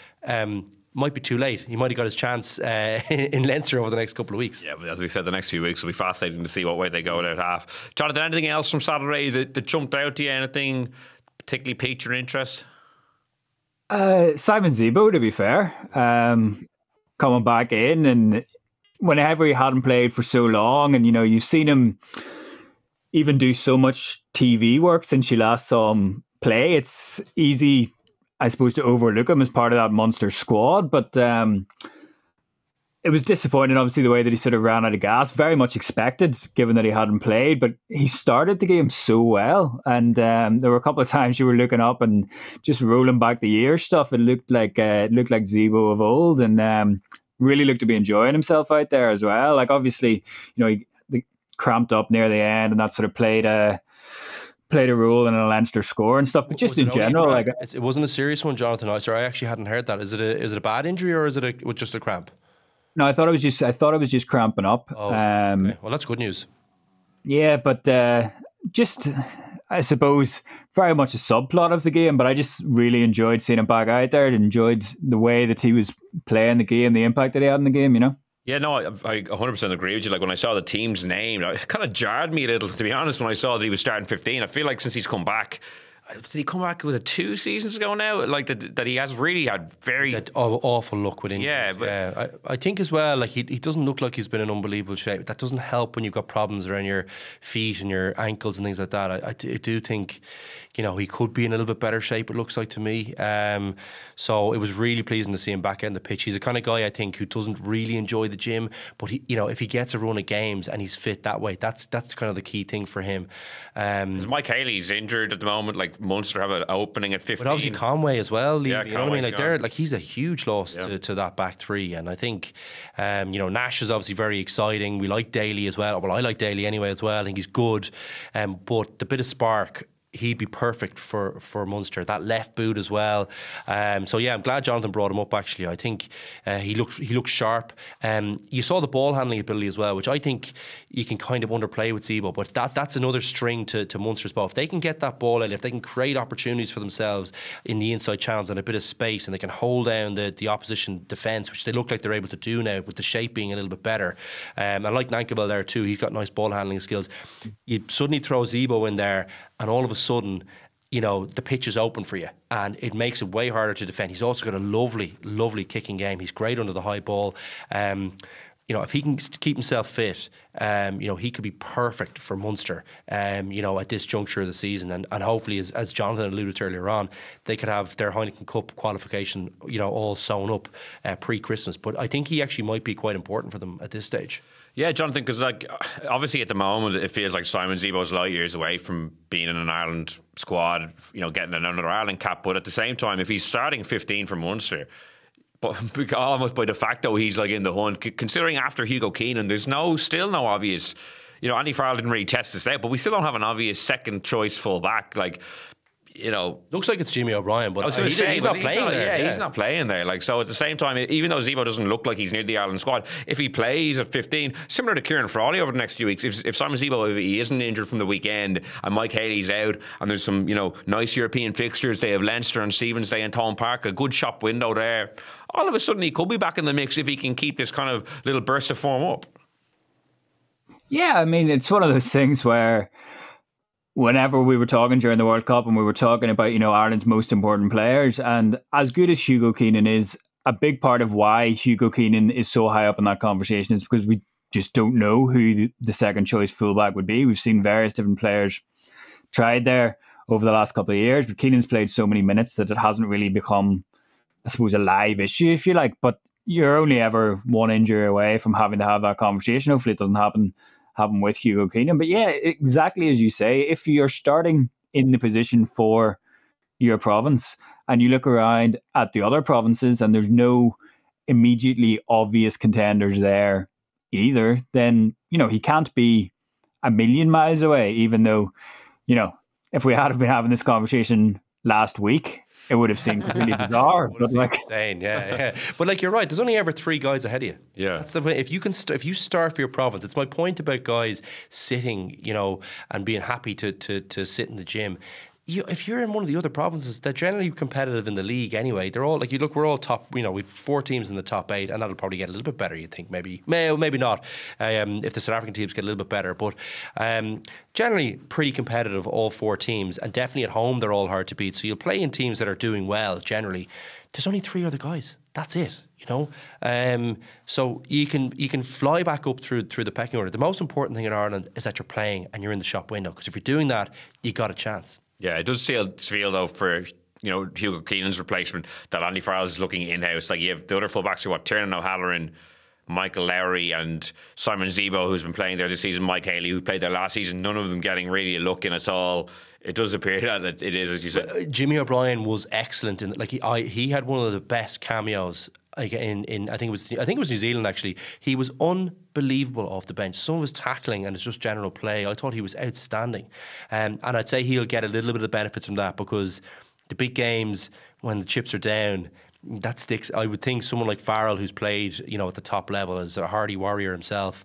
Might be too late. He might have got his chance in Leinster over the next couple of weeks. Yeah, but as we said, the next few weeks will be fascinating to see what way they go without half. Jonathan, anything else from Saturday that jumped out to you? Anything particularly piqued your interest? Simon Zebo, to be fair, coming back in, and whenever he hadn't played for so long, and you've seen him even do so much TV work since you last saw him play, it's easy, I suppose, to overlook him as part of that Munster squad. But it was disappointing, obviously, the way that he sort of ran out of gas. Very much expected, given that he hadn't played. But he started the game so well. And there were a couple of times you were looking up and just rolling back the ear stuff. It looked like Zebo of old, and really looked to be enjoying himself out there as well. Like, obviously, he cramped up near the end, and that sort of played a role in a Leinster score and stuff. But just in general, like, it wasn't a serious one, Jonathan. I actually hadn't heard that. Is it a bad injury, or is it just a cramp? No, I thought it was just cramping up. Okay. Well, that's good news. Yeah, but just I suppose, very much a subplot of the game, but I just really enjoyed seeing him back out there. I enjoyed the way that he was playing the game, the impact that he had in the game, you know? Yeah, no, I 100% agree with you. Like, when I saw the team's name, it kind of jarred me a little, to be honest, when I saw that he was starting 15. I feel like since he's come back, did he come back, was it 2 seasons ago now? Like, that he has really had very... awful luck with injuries. Yeah, but yeah. I think as well, like, he doesn't look like he's been in unbelievable shape. That doesn't help when you've got problems around your feet and your ankles and things like that. I do think, you know, he could be in a little bit better shape, it looks like to me. So it was really pleasing to see him back on the pitch. He's the kind of guy, I think, who doesn't really enjoy the gym, but he, you know, if he gets a run of games and he's fit that way, that's kind of the key thing for him. Mike Haley's injured at the moment. Like, Munster have an opening at 15. But obviously Conway as well. Yeah, you know what I mean? Like, gone. he's a huge loss to that back three. And I think, you know, Nash is obviously very exciting. We like Daly as well. Well, I like Daly anyway as well. I think he's good. But the bit of spark, he'd be perfect for Munster. That left boot as well. So yeah, I'm glad Jonathan brought him up. Actually, I think he looked sharp. You saw the ball handling ability as well, which I think you can kind of underplay with Zebo. But that's another string to Munster's bow. If they can get that ball out, if they can create opportunities for themselves in the inside channels and a bit of space, and they can hold down the opposition defence, which they look like they're able to do now with the shape being a little bit better. I like Nankerville there too. He's got nice ball handling skills. You suddenly throw Zebo in there, and all of a sudden, you know, the pitch is open for you, and it makes it way harder to defend. He's also got a lovely kicking game. He's great under the high ball. You know, if he can keep himself fit, you know, he could be perfect for Munster, you know, at this juncture of the season. And hopefully, as Jonathan alluded to earlier on, they could have their Heineken Cup qualification, you know, all sewn up pre-Christmas. But I think he actually might be quite important for them at this stage. Yeah, Jonathan, because, like, obviously at the moment it feels like Simon Zebo's light years away from being in an Ireland squad, you know, getting another Ireland cap. But at the same time, if he's starting 15 for Munster, but almost by de facto he's like in the hunt, considering after Hugo Keenan there's still no obvious, you know, Andy Farrell didn't really test this out, but we still don't have an obvious second choice full back. Like, you know, looks like it's Jimmy O'Brien, but I was going to say he's not playing there. Yeah, he's not playing there. Like, so at the same time, even though Zebo doesn't look like he's near the Ireland squad, if he plays at 15, similar to Ciaran Frawley over the next few weeks, if Simon Zebo, if he isn't injured from the weekend and Mike Haley's out and there's some, you know, nice European fixtures, they have Leinster and Stevens Day and Thome Park, a good shop window there, all of a sudden he could be back in the mix if he can keep this kind of little burst of form up. Yeah, I mean, it's one of those things where whenever we were talking during the World Cup and we were talking about, you know, Ireland's most important players, and as good as Hugo Keenan is, a big part of why Hugo Keenan is so high up in that conversation is because we just don't know who the second choice fullback would be. We've seen various different players tried there over the last couple of years, but Keenan's played so many minutes that it hasn't really become, I suppose, a live issue, if you like. But you're only ever one injury away from having to have that conversation. Hopefully it doesn't happen with Hugo Keenan. But yeah, exactly as you say, if you're starting in the position for your province and you look around at the other provinces and there's no immediately obvious contenders there either, then, you know, he can't be a million miles away, even though, you know, if we had been having this conversation last week, it would have seemed completely bizarre. But like, insane, yeah. But like, you're right. There's only ever 3 guys ahead of you. Yeah, that's the way. If you start for your province, it's my point about guys sitting, you know, and being happy to sit in the gym. If you're in one of the other provinces, they're generally competitive in the league anyway. They're all, like, you look, we're all top, you know, we've 4 teams in the top 8, and that'll probably get a little bit better, you think, maybe not, if the South African teams get a little bit better. But generally pretty competitive, all 4 teams, and definitely at home they're all hard to beat. So you'll play in teams that are doing well generally. There's only 3 other guys. That's it. You know, so you can fly back up through the pecking order. The most important thing in Ireland is that you're playing and you're in the shop window, because if you're doing that, you got a chance. Yeah, it does feel though, for, you know, Hugo Keenan's replacement, that Andy Farrell is looking in-house. Like, you have the other fullbacks who are Tiernan O'Halloran, Michael Lowry and Simon Zebo, who's been playing there this season, Mike Haley, who played there last season, none of them getting really a look in at all. It does appear that it is, as you said. Jimmy O'Brien was excellent in, like, he had one of the best cameos. Like in I think it was New Zealand actually. He was unbelievable off the bench. Some of his tackling and his just general play, I thought he was outstanding. And I'd say he'll get a little bit of benefits from that, because the big games, when the chips are down, that sticks. I would think someone like Farrell, who's played, you know, at the top level, as a hardy warrior himself.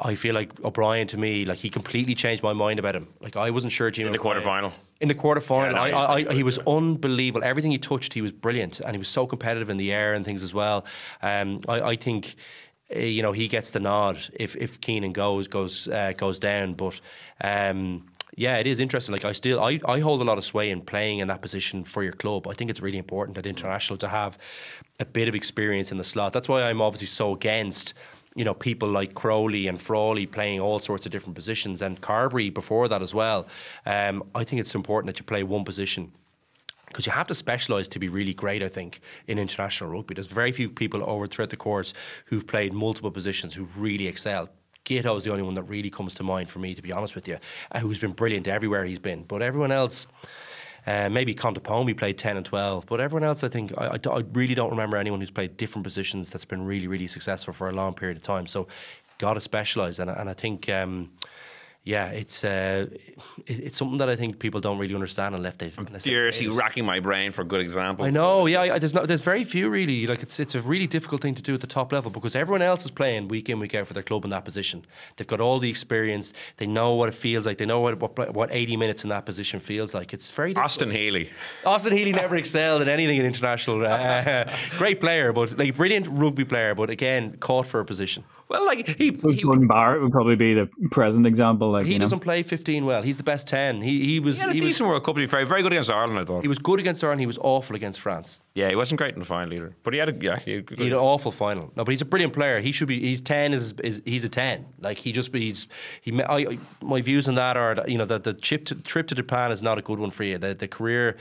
I feel like O'Brien, to me, like, he completely changed my mind about him. Like, I wasn't sure Jimmy in the quarterfinal. In the quarterfinal, Yeah, he was unbelievable. Everything he touched, he was brilliant, and he was so competitive in the air and things as well. I think, you know, he gets the nod if Keenan goes down. But yeah, it is interesting. Like, I hold a lot of sway in playing in that position for your club. I think it's really important at international to have a bit of experience in the slot. That's why I'm obviously so against, you know, people like Crowley and Frawley playing all sorts of different positions, and Carberry before that as well. I think it's important that you play one position, because you have to specialise to be really great, I think, in international rugby. There's very few people over throughout the course who've played multiple positions who've really excelled. Gito is the only one that really comes to mind for me, to be honest with you, who's been brilliant everywhere he's been. But everyone else, maybe Contepomi played 10 and 12, but everyone else, I think, I really don't remember anyone who's played different positions that's been really, really successful for a long period of time. So, got to specialise, and I think, yeah, it's something that I think people don't really understand unless they've. I'm furiously racking my brain for good examples. I know, yeah. There's very few really. Like, it's a really difficult thing to do at the top level, because everyone else is playing week in, week out for their club in that position. They've got all the experience. They know what it feels like. They know what 80 minutes in that position feels like. It's very difficult. Austin Healy never excelled in anything in international. Great player, but like, brilliant rugby player, but again, caught for a position. Well, like, Gordon Barrett would probably be the present example. Like, he doesn't play 15 well. He's the best 10. He had a decent World Cup. He was very good against Ireland, I thought. He was good against Ireland. He was awful against France. Yeah, he wasn't great in the final either. But he had he had an awful final. No, but he's a brilliant player. He should be. He's 10. He's a 10. Like, my views on that are, you know, that the trip to Japan is not a good one for you. The career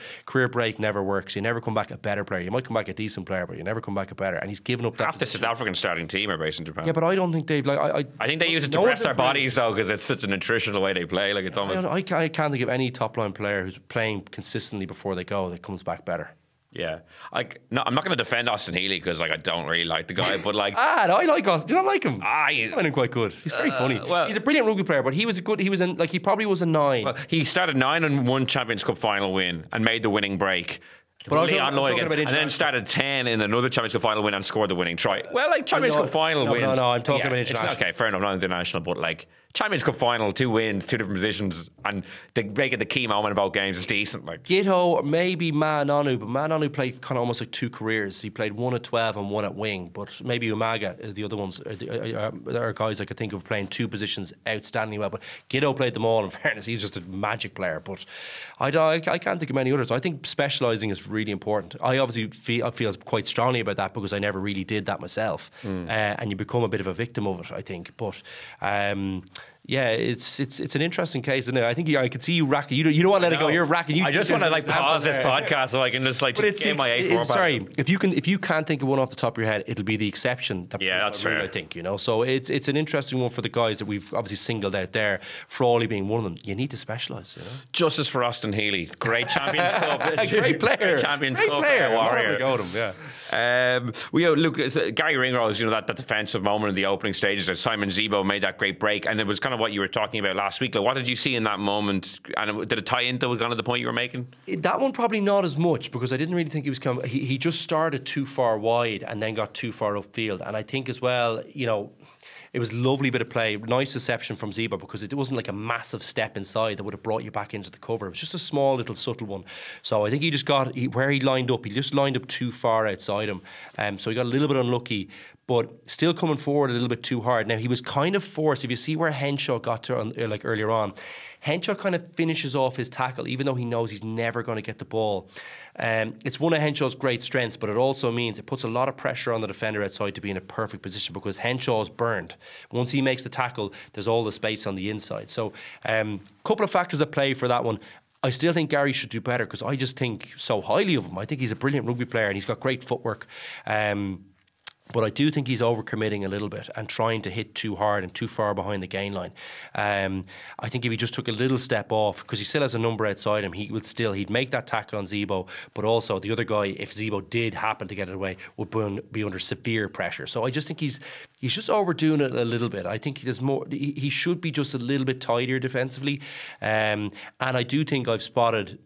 break never works. You never come back a better player. You might come back a decent player, but you never come back a better. And he's given up that. Half the South African starting team are based in Japan. Yeah, but I don't think they've like. I think they use it to press their bodies though, because it's such a nutritional way they play. Like, it's almost. I can't think of any top line player who's playing consistently before they go that comes back better. Yeah, like, no, I'm not going to defend Austin Healy, because, like, I don't really like the guy, but, like, I like Austin. Do you not like him? I find him quite good. He's very funny. Well, he's a brilliant rugby player, but he was he probably was a 9. Well, he started 9 and 1 Champions Cup final win and made the winning break. But I'm talking about and then started 10 in another Champions Cup final win and scored the winning try. Well, like, Champions Cup final wins. No, I'm talking about international. Okay, fair enough, not international, but, like, Champions Cup final, 2 wins, 2 different positions, and making the key moment in both games is decent. Like, Gito, maybe Manonu, but Manonu played kind of almost like 2 careers. He played 1 at 12 and 1 at wing, but maybe Umaga, the other ones, there are guys I could think of playing 2 positions outstandingly well. But Gito played them all. In fairness, he's just a magic player. But I can't think of many others. I think specialising is really important. I obviously feel quite strongly about that, because I never really did that myself, and you become a bit of a victim of it, I think. But yeah, it's an interesting case, isn't it? I think I can see you racking. You don't want to let it go. You're racking. I just want to, like, pause this podcast so I can just, like, get my A4 back. Sorry, if you can't think of one off the top of your head, it'll be the exception. That's fair. I think, you know. So it's an interesting one for the guys that we've obviously singled out there. Frawley being one of them. You need to specialise, you know. Justice for Austin Healy, great Champions Cup, great player, great Champions Cup player, warrior. Got him, yeah. Look, Gary Ringrose, you know, that defensive moment in the opening stages that Simon Zebo made that great break, and it was kind of what you were talking about last week. Like, what did you see in that moment, and did it tie into kind of the point you were making? That one probably not as much, because I didn't really think he was coming. He just started too far wide and then got too far upfield, and I think as well, you know, it was a lovely bit of play, nice deception from Zebo, because it wasn't like a massive step inside that would have brought you back into the cover. It was just a small little subtle one. So I think he just got where he lined up. He just lined up too far outside him, so he got a little bit unlucky. But still coming forward a little bit too hard. Now, he was kind of forced. If you see where Henshaw got to, like, earlier on, Henshaw kind of finishes off his tackle, even though he knows he's never going to get the ball. It's one of Henshaw's great strengths, but it also means it puts a lot of pressure on the defender outside to be in a perfect position, because Henshaw's burned. Once he makes the tackle, there's all the space on the inside. So, couple of factors at play for that one. I still think Gary should do better, because I just think so highly of him. I think he's a brilliant rugby player, and he's got great footwork. But I do think he's overcommitting a little bit and trying to hit too hard and too far behind the gain line. I think if he just took a little step off, because he still has a number outside him, he'd make that tackle on Zebo, but also the other guy, if Zebo did happen to get it away, would be under severe pressure. So I just think he's just overdoing it a little bit. I think there's more. He should be just a little bit tidier defensively. And I do think I've spotted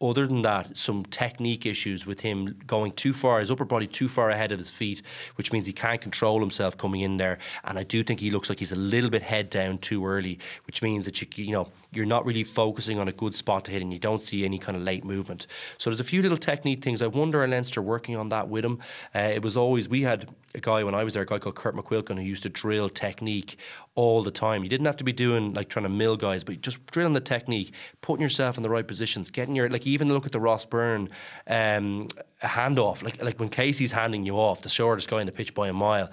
other than that, some technique issues with him going too far, his upper body too far ahead of his feet, which means he can't control himself coming in there. And I do think he looks like he's a little bit head down too early, which means that you're not really focusing on a good spot to hit, and you don't see any kind of late movement. So there's a few little technique things. I wonder are Leinster working on that with him. It was always, we had a guy when I was there, a guy called Kurt McQuilkin, who used to drill technique all the time. You didn't have to be doing like trying to mill guys, but just drilling the technique, putting yourself in the right positions, getting your, like, even look at the Ross Byrne handoff, like when Casey's handing you off, the shortest guy in the pitch by a mile.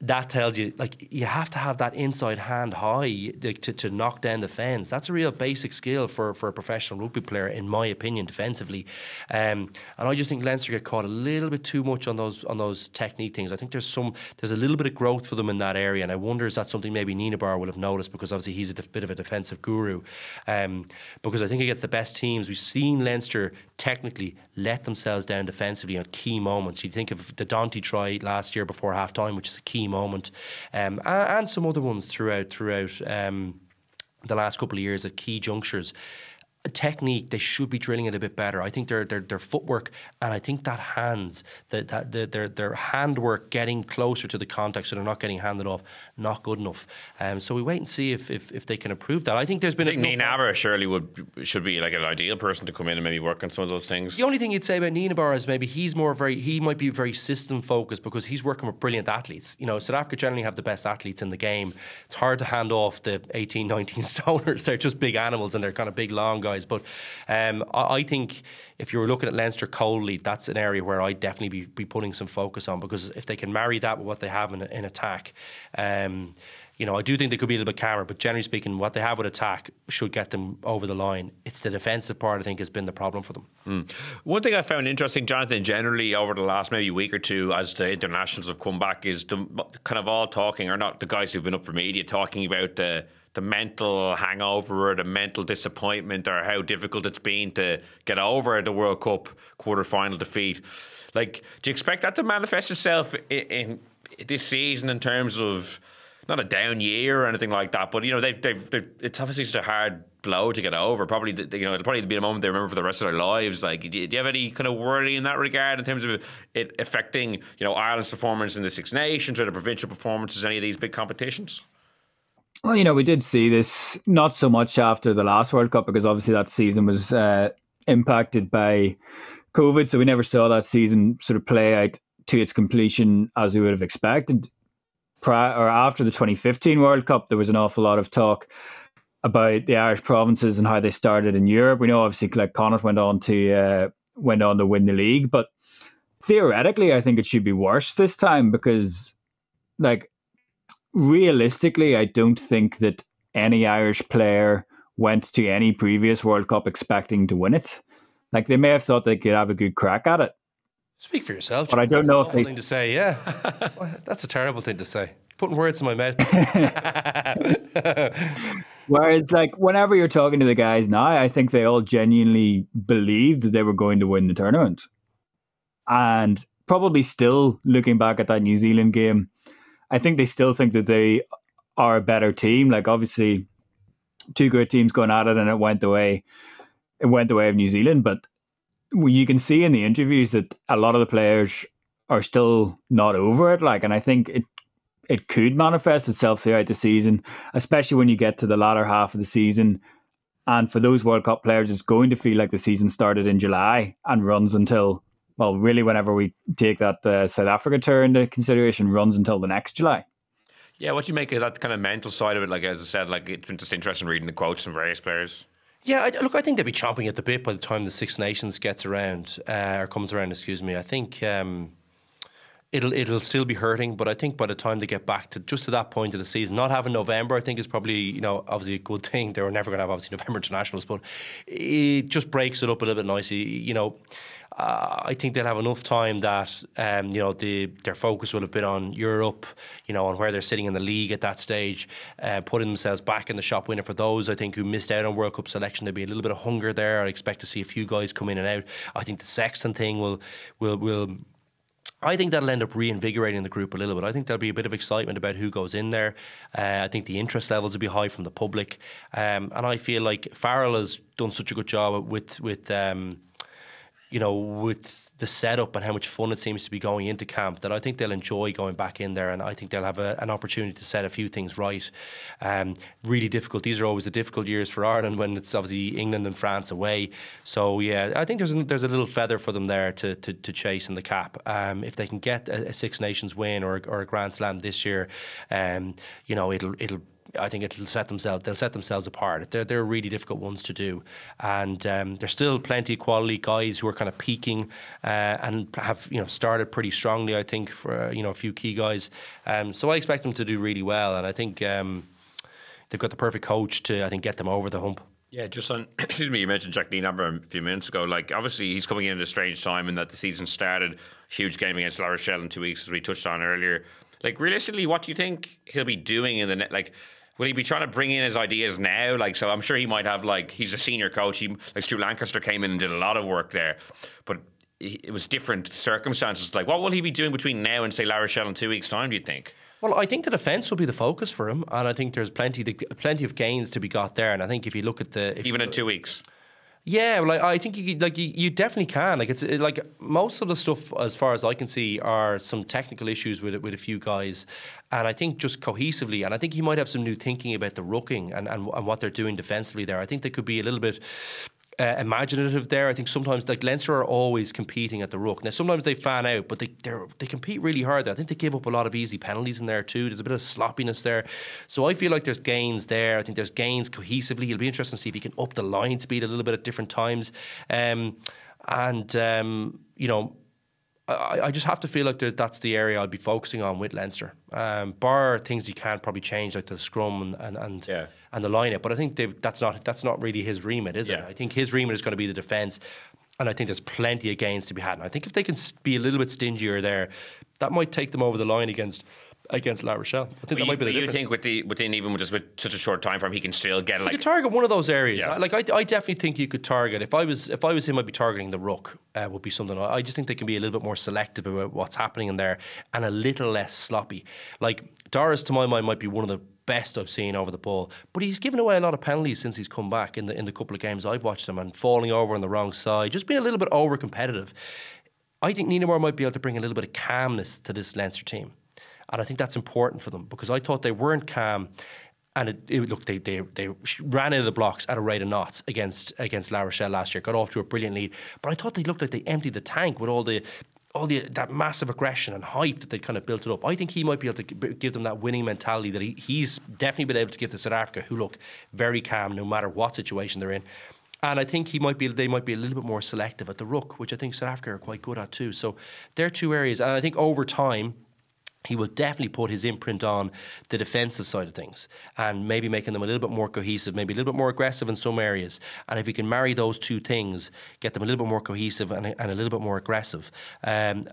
That tells you, like, you have to have that inside hand high to knock down the fence. That's a real basic skill for a professional rugby player, in my opinion, defensively. And I just think Leinster get caught a little bit too much on those technique things. I think there's a little bit of growth for them in that area, and I wonder is that something maybe Nienaber will have noticed, because obviously he's a bit of a defensive guru. Because I think against the best teams, we've seen Leinster technically let themselves down defensively on key moments. You think of the Dante try last year before half time, which is a key moment, and some other ones throughout the last couple of years at key junctures. Technique, they should be drilling it a bit better. I think their footwork, and I think that hands, their handwork getting closer to the contact, so they're not getting handed off, not good enough. So we wait and see if they can improve that. I think there's been. I think Nienaber surely should be like an ideal person to come in and maybe work on some of those things. The only thing you'd say about Nienaber is maybe he might be very system focused, because he's working with brilliant athletes. South Africa generally have the best athletes in the game. It's hard to hand off the 18, 19 stoners. They're just big animals, and they're kind of big, long guys. But I think if you were looking at Leinster coldly, that's an area where I'd definitely be putting some focus on, because if they can marry that with what they have in attack, I do think they could be a little bit calmer, but generally speaking, what they have with attack should get them over the line. It's the defensive part, I think, has been the problem for them. One thing I found interesting, Jonathan, generally over the last maybe week or two, as the internationals have come back, is the kind of all talking, or not the guys who've been up for media, talking about the mental hangover or the mental disappointment, or how difficult it's been to get over the World Cup quarter-final defeat. Like, do you expect that to manifest itself in this season in terms of not a down year or anything like that, but it's obviously such a hard blow to get over. Probably it'll probably be a moment they remember for the rest of their lives. Like, do you have any kind of worry in that regard in terms of it affecting Ireland's performance in the Six Nations or the provincial performances in any of these big competitions? Well, we did see this not so much after the last World Cup, because obviously that season was impacted by COVID, so we never saw that season sort of play out to its completion as we would have expected. After the 2015 World Cup, there was an awful lot of talk about the Irish provinces and how they started in Europe. We know obviously Connacht went on to win the league, but theoretically, I think it should be worse this time, because realistically, I don't think that any Irish player went to any previous World Cup expecting to win it. Like, they may have thought they could have a good crack at it. Speak for yourself. But I don't know if thing to say, yeah. That's a terrible thing to say. Putting words in my mouth. Whereas, whenever you're talking to the guys now, I think they all genuinely believed that they were going to win the tournament. And probably still, looking back at that New Zealand game, I think they still think that they are a better team. Like, obviously, two great teams going at it, and it went the way of New Zealand. But you can see in the interviews that a lot of the players are still not over it. And I think it could manifest itself throughout the season, especially when you get to the latter half of the season. And for those World Cup players, it's going to feel like the season started in July and runs until, well, really, whenever we take that South Africa tour into consideration, runs until the next July. Yeah, what do you make of that kind of mental side of it? Like, as I said, it's been just interesting reading the quotes from various players. Yeah, I think they'll be chomping at the bit by the time the Six Nations gets around, or comes around, excuse me. I think it'll still be hurting, but I think by the time they get back to that point of the season, not having November, I think is probably, obviously a good thing. They were never going to have, obviously, November internationals, but it just breaks it up a little bit nicely. I think they'll have enough time that their focus will have been on Europe, on where they're sitting in the league at that stage, putting themselves back in the shop window. For those, I think, who missed out on World Cup selection, there'll be a little bit of hunger there. I expect to see a few guys come in and out. I think the Sexton thing will I think that'll end up reinvigorating the group a little bit. I think there'll be a bit of excitement about who goes in there. I think the interest levels will be high from the public. And I feel like Farrell has done such a good job with the setup and how much fun it seems to be going into camp, that I think they'll enjoy going back in there, and I think they'll have an opportunity to set a few things right. Really difficult. These are always the difficult years for Ireland when it's obviously England and France away. So yeah, I think there's a little feather for them there to chase in the cap. If they can get a Six Nations win or a Grand Slam this year, I think they'll set themselves apart. They're really difficult ones to do, and there's still plenty of quality guys who are kind of peaking and have started pretty strongly. I think for a few key guys, so I expect them to do really well, and I think they've got the perfect coach to get them over the hump. Yeah, just on, excuse me, you mentioned Jack Nienaber a few minutes ago. Like, obviously, he's coming in at a strange time in that the season started. Huge game against La Rochelle in 2 weeks, as we touched on earlier. Like, realistically, what do you think he'll be doing in the net? Like, will he be trying to bring in his ideas now? Like, so I'm sure he might have, like, he's a senior coach. Like Stu Lancaster came in and did a lot of work there, but it was different circumstances. Like, what will he be doing between now and, say, La Rochelle in 2 weeks' time, do you think? Well, I think the defence will be the focus for him, and I think there's plenty of gains to be got there. And I think if you look at even in 2 weeks. Yeah, well, I think you definitely can. Like, it's like most of the stuff, as far as I can see, are some technical issues with a few guys, and I think just cohesively, and I think he might have some new thinking about the rucking and what they're doing defensively there. I think they could be a little bit imaginative there. I think sometimes, like, Leinster are always competing at the ruck. Now sometimes they fan out, but they compete really hard there. I think they give up a lot of easy penalties in there too. There's a bit of sloppiness there, so I feel like there's gains there. I think there's gains cohesively. It'll be interesting to see if he can up the line speed a little bit at different times, I just have to feel like that's the area I'll be focusing on with Leinster. Bar things you can't probably change, like the scrum and the line-up. But I think that's not really his remit, is it? I think his remit is going to be the defence, and I think there's plenty of gains to be had. And I think if they can be a little bit stingier there, that might take them over the line against La Rochelle. I think that might be the difference. You think with such a short time frame, he can still get You could target one of those areas. Yeah. I definitely think you could target. If I was him, I'd be targeting the ruck. Would be something. I just think they can be a little bit more selective about what's happening in there and a little less sloppy. Like, Doris, to my mind, might be one of the best I've seen over the ball, but he's given away a lot of penalties since he's come back in the couple of games I've watched him, and falling over on the wrong side, just being a little bit over competitive. I think Nienaber might be able to bring a little bit of calmness to this Leinster team. And I think that's important for them, because I thought they weren't calm, and they ran out of the blocks at a rate of knots against La Rochelle last year. Got off to a brilliant lead, but I thought they looked like they emptied the tank with all that massive aggression and hype that they kind of built it up. I think he might be able to give them that winning mentality that he's definitely been able to give to South Africa, who look very calm no matter what situation they're in. And I think they might be a little bit more selective at the ruck, which I think South Africa are quite good at too. So they're two areas, and I think over time he will definitely put his imprint on the defensive side of things, and maybe making them a little bit more cohesive, maybe a little bit more aggressive in some areas. And if he can marry those two things, get them a little bit more cohesive and a little bit more aggressive, and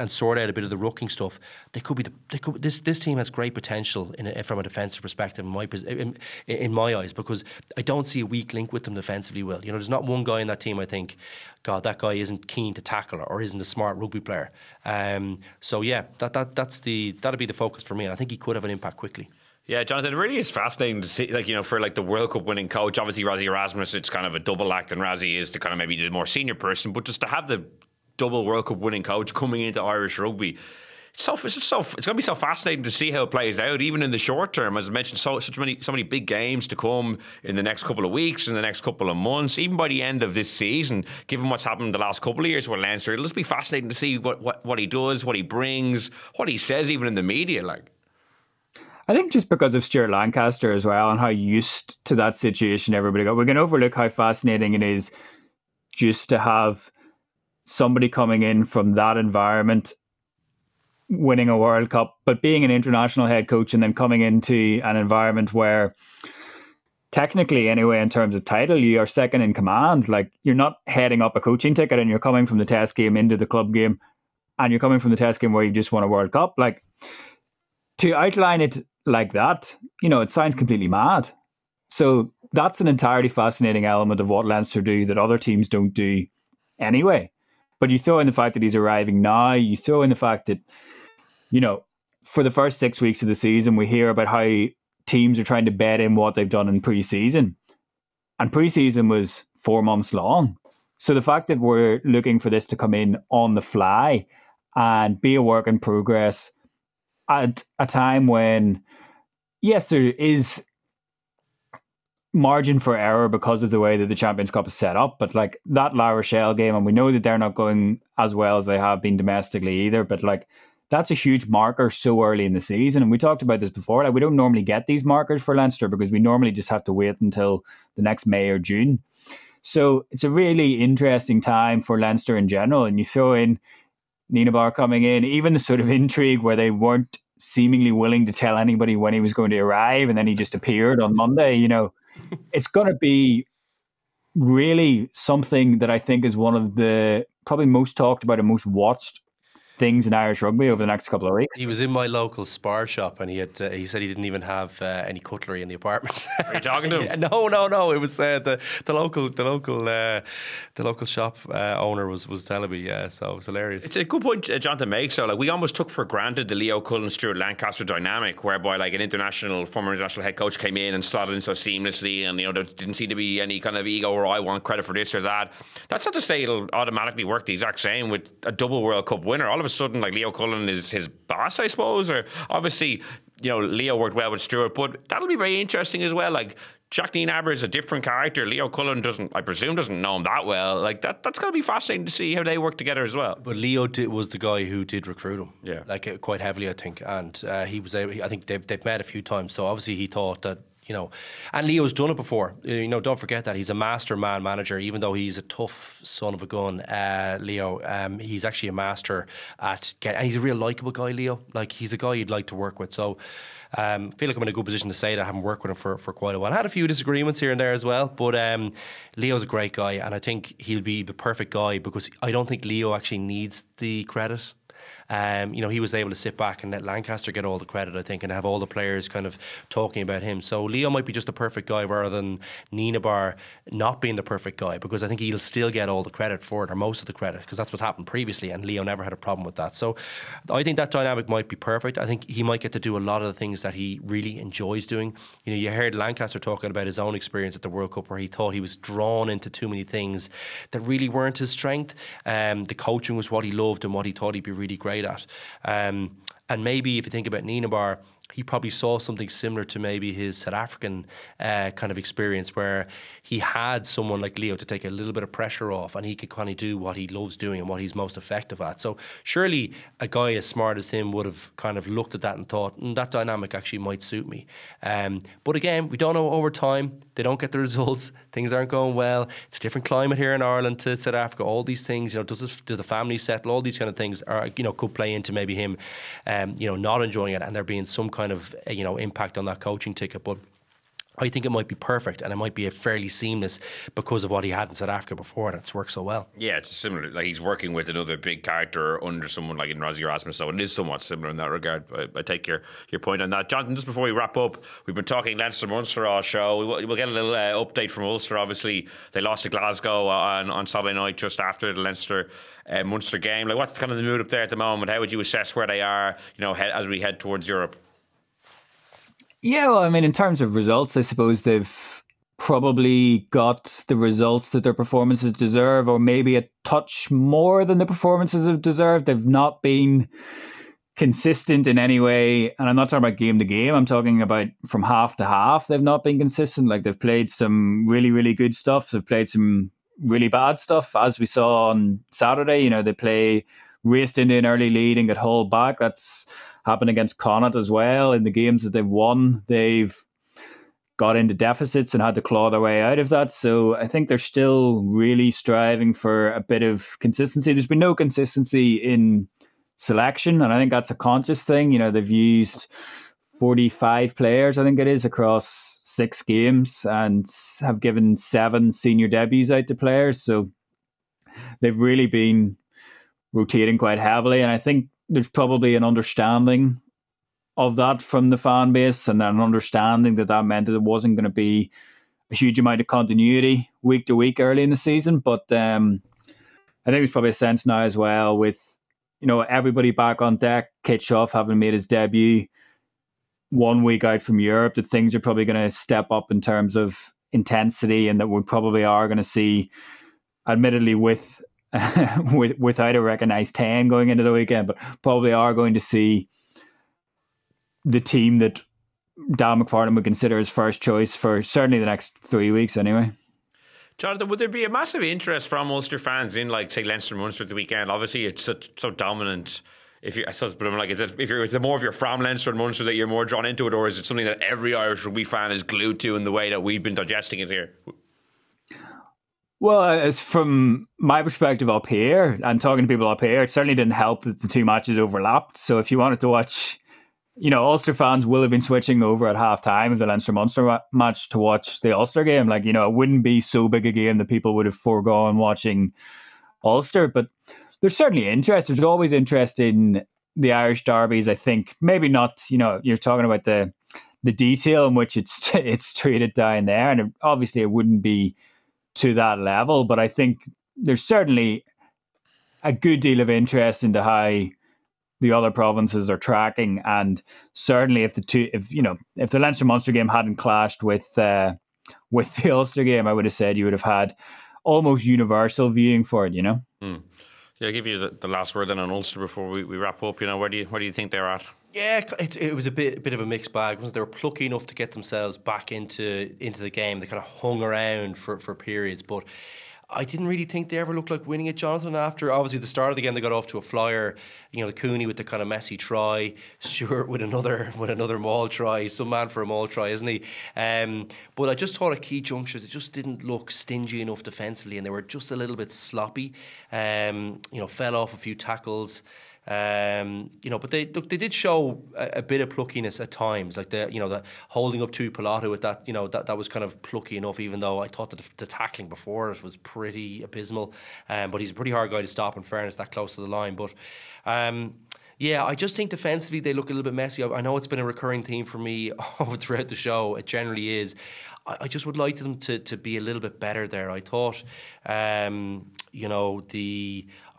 sort out a bit of the rucking stuff, this team has great potential from a defensive perspective in my eyes, because I don't see a weak link with them defensively. Will, there's not one guy in that team I think, God, that guy isn't keen to tackle or isn't a smart rugby player. So yeah, that'll be the focus for me, and I think he could have an impact quickly. Yeah, Jonathan, it really is fascinating to see, for the World Cup winning coach. Obviously, Rassie Erasmus, it's kind of a double act, and Rassie is the kind of maybe the more senior person, but just to have the double World Cup winning coach coming into Irish rugby, it's going to be so fascinating to see how it plays out, even in the short term. As I mentioned, so many big games to come in the next couple of weeks, in the next couple of months, even by the end of this season. Given what's happened the last couple of years with Leinster, it'll just be fascinating to see what he does, what he brings, what he says, even in the media. I think just because of Stuart Lancaster as well, and how used to that situation everybody got, we can overlook how fascinating it is just to have somebody coming in from that environment, winning a World Cup, but being an international head coach, and then coming into an environment where technically, anyway, in terms of title, you are second in command. Like, you're not heading up a coaching ticket, and you're coming from the test game into the club game, and you're coming from the test game where you just won a World Cup. Like, to outline it like that, it sounds completely mad. So that's an entirely fascinating element of what Leinster do that other teams don't do anyway. But you throw in the fact that he's arriving now, you throw in the fact that, for the first 6 weeks of the season, we hear about how teams are trying to bet in what they've done in pre-season. And pre-season was 4 months long. So the fact that we're looking for this to come in on the fly and be a work in progress at a time when, yes, there is margin for error because of the way that the Champions Cup is set up, but like that La Rochelle game, and we know that they're not going as well as they have been domestically either, but like that's a huge marker so early in the season. And we talked about this before, like we don't normally get these markers for Leinster because we normally just have to wait until the next May or June. So it's a really interesting time for Leinster in general. And you throw in Nienaber coming in, even the sort of intrigue where they weren't seemingly willing to tell anybody when he was going to arrive, and then he just appeared on Monday. It's going to be really something that I think is one of the probably most talked about and most watched things in Irish rugby over the next couple of weeks. He was in my local spar shop, and he said he didn't even have any cutlery in the apartment. Are you talking to him? No. It was the local shop owner was telling me. Yeah, so it was hilarious. It's a good point Jonathan makes. So like we almost took for granted the Leo Cullen Stuart Lancaster dynamic, whereby like former international head coach came in and slotted in so seamlessly, and there didn't seem to be any kind of ego or I want credit for this or that. That's not to say it'll automatically work the exact same with a double World Cup winner. All of a sudden, like Leo Cullen is his boss, I suppose, or obviously, Leo worked well with Stuart, but that'll be very interesting as well. Like Jack Nienaber is a different character. Leo Cullen I presume doesn't know him that well. Like that's going to be fascinating to see how they work together as well. But Leo was the guy who did recruit him, yeah, like quite heavily, I think, and he was able. I think they've met a few times, so obviously he thought that. And Leo's done it before. Don't forget that he's a master man manager. Even though he's a tough son of a gun, Leo, he's actually a master and he's a real likable guy. Leo, like he's a guy you'd like to work with. So. I feel like I'm in a good position to say that I haven't worked with him for quite a while. I had a few disagreements here and there as well, but Leo's a great guy, and I think he'll be the perfect guy because I don't think Leo actually needs the credit. He was able to sit back and let Lancaster get all the credit, I think, and have all the players kind of talking about him. So Leo might be just the perfect guy rather than Nienaber not being the perfect guy, because I think he'll still get all the credit for it, or most of the credit, because that's what happened previously, and Leo never had a problem with that. So I think that dynamic might be perfect. I think he might get to do a lot of the things that he really enjoys doing. You heard Lancaster talking about his own experience at the World Cup where he thought he was drawn into too many things that really weren't his strength. The coaching was what he loved and what he thought he'd be really great at. And maybe if you think about Nienaber, he probably saw something similar to maybe his South African kind of experience, where he had someone like Leo to take a little bit of pressure off, and he could kind of do what he loves doing and what he's most effective at. So surely a guy as smart as him would have kind of looked at that and thought, that dynamic actually might suit me. But again, we don't know over time. They don't get the results. Things aren't going well. It's a different climate here in Ireland to South Africa. All these things, do the family settle? All these kind of things are, could play into maybe him, not enjoying it, and there being some kind of impact on that coaching ticket. But I think it might be perfect, and it might be a fairly seamless because of what he had in South Africa before, and it's worked so well. Yeah, it's similar. Like he's working with another big character under someone like in Rosie Erasmus, so it is somewhat similar in that regard. I take your point on that, Jonathan. Just before we wrap up, we've been talking Leinster Munster all show. We'll get a little update from Ulster. Obviously, they lost to Glasgow on Saturday night just after the Leinster Munster game. Like, what's kind of the mood up there at the moment? How would you assess where they are? As we head towards Europe. Yeah, well, I mean, in terms of results, I suppose they've probably got the results that their performances deserve, or maybe a touch more than the performances have deserved. They've not been consistent in any way, and I'm not talking about game to game. I'm talking about from half to half. They've not been consistent. Like, they've played some really, really good stuff. They've played some really bad stuff, as we saw on Saturday. They raced into an early lead and got hauled back. That's happened against Connacht as well. In the games that they've won, they've got into deficits and had to claw their way out of that. So I think they're still really striving for a bit of consistency. There's been no consistency in selection, and I think that's a conscious thing. They've used 45 players, I think it is, across 6 games, and have given 7 senior debuts out to players. So they've really been rotating quite heavily, and I think there's probably an understanding of that from the fan base, and an understanding that meant that it wasn't going to be a huge amount of continuity week to week early in the season. But I I think there's probably a sense now as well with, everybody back on deck, Kit Schuff having made his debut 1 week out from Europe, that things are probably going to step up in terms of intensity, and that we probably are going to see, admittedly without a recognised 10 going into the weekend, but probably are going to see the team that Dan McFarlane would consider his first choice for certainly the next 3 weeks anyway. Jonathan, would there be a massive interest from Ulster fans in, like, say, Leinster and Munster at the weekend? Obviously, it's so dominant. Is it more if you're from Leinster and Munster that you're more drawn into it, or is it something that every Irish rugby fan is glued to in the way that we've been digesting it here? Well, as from my perspective up here, and talking to people up here, it certainly didn't help that the two matches overlapped. So if you wanted to watch, Ulster fans will have been switching over at half time of the Leinster-Munster match to watch the Ulster game. Like, it wouldn't be so big a game that people would have foregone watching Ulster. But there's certainly interest. There's always interest in the Irish derbies. I think maybe not, you're talking about the detail in which it's treated down there. And obviously it wouldn't be to that level. But I think there's certainly a good deal of interest into how the other provinces are tracking, and certainly if the Leinster Munster game hadn't clashed with the Ulster game, I would have said you would have had almost universal viewing for it. Yeah, I'll give you the last word then on Ulster before we wrap up. Where do you think they're at? Yeah, it was a bit of a mixed bag. They were plucky enough to get themselves back into the game. They kind of hung around for periods, but I didn't really think they ever looked like winning it, Jonathan. After obviously the start of the game, they got off to a flyer. The Cooney with the kind of messy try, Stewart with another maul try. Some man for a maul try, isn't he? But I just thought at key junctures they just didn't look stingy enough defensively, and they were just a little bit sloppy. Fell off a few tackles. But they did show a bit of pluckiness at times, like the holding up to Pilato with that, that was kind of plucky enough, even though I thought that the tackling before it was pretty abysmal. But he's a pretty hard guy to stop, in fairness, that close to the line. But yeah, I just think defensively they look a little bit messy. I know it's been a recurring theme for me throughout the show. It generally is. I just would like them to be a little bit better there. I thought, I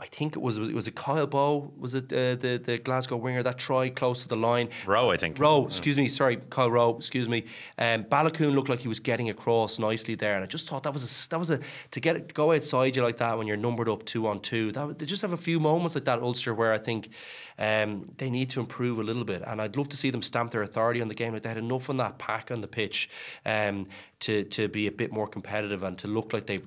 think it was Kyle Bowe, was it the Glasgow winger, that try close to the line? Rowe, I think. Rowe, excuse me, sorry, Kyle Rowe, excuse me. Balakoon looked like he was getting across nicely there, and I just thought that was a to go outside you like that when you're numbered up 2-on-2. They just have a few moments like that, Ulster, where I think they need to improve a little bit, and I'd love to see them stamp their authority on the game. Like they had enough on that pack on the pitch to be a bit more competitive and to look like they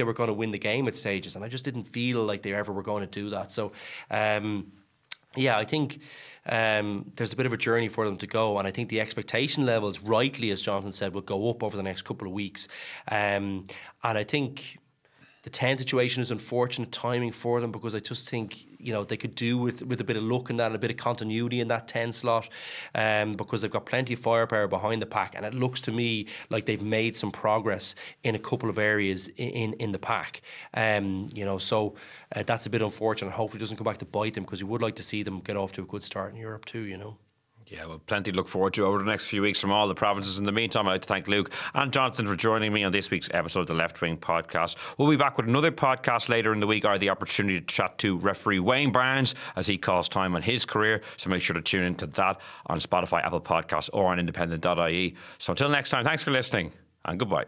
were going to win the game at stages, and I just didn't feel like they ever were going to do that. So yeah, I think there's a bit of a journey for them to go, and I think the expectation levels, rightly as Jonathan said, will go up over the next couple of weeks, and I think the 10 situation is unfortunate timing for them, because I just think they could do with a bit of luck in that and a bit of continuity in that 10 slot, because they've got plenty of firepower behind the pack, and it looks to me like they've made some progress in a couple of areas in the pack. So that's a bit unfortunate. Hopefully it doesn't come back to bite them, because we would like to see them get off to a good start in Europe too. Yeah, well, plenty to look forward to over the next few weeks from all the provinces. In the meantime, I'd like to thank Luke and Jonathan for joining me on this week's episode of the Left Wing Podcast. We'll be back with another podcast later in the week. I had the opportunity to chat to referee Wayne Barnes as he calls time on his career. So make sure to tune into that on Spotify, Apple Podcasts, or on independent.ie. So until next time, thanks for listening and goodbye.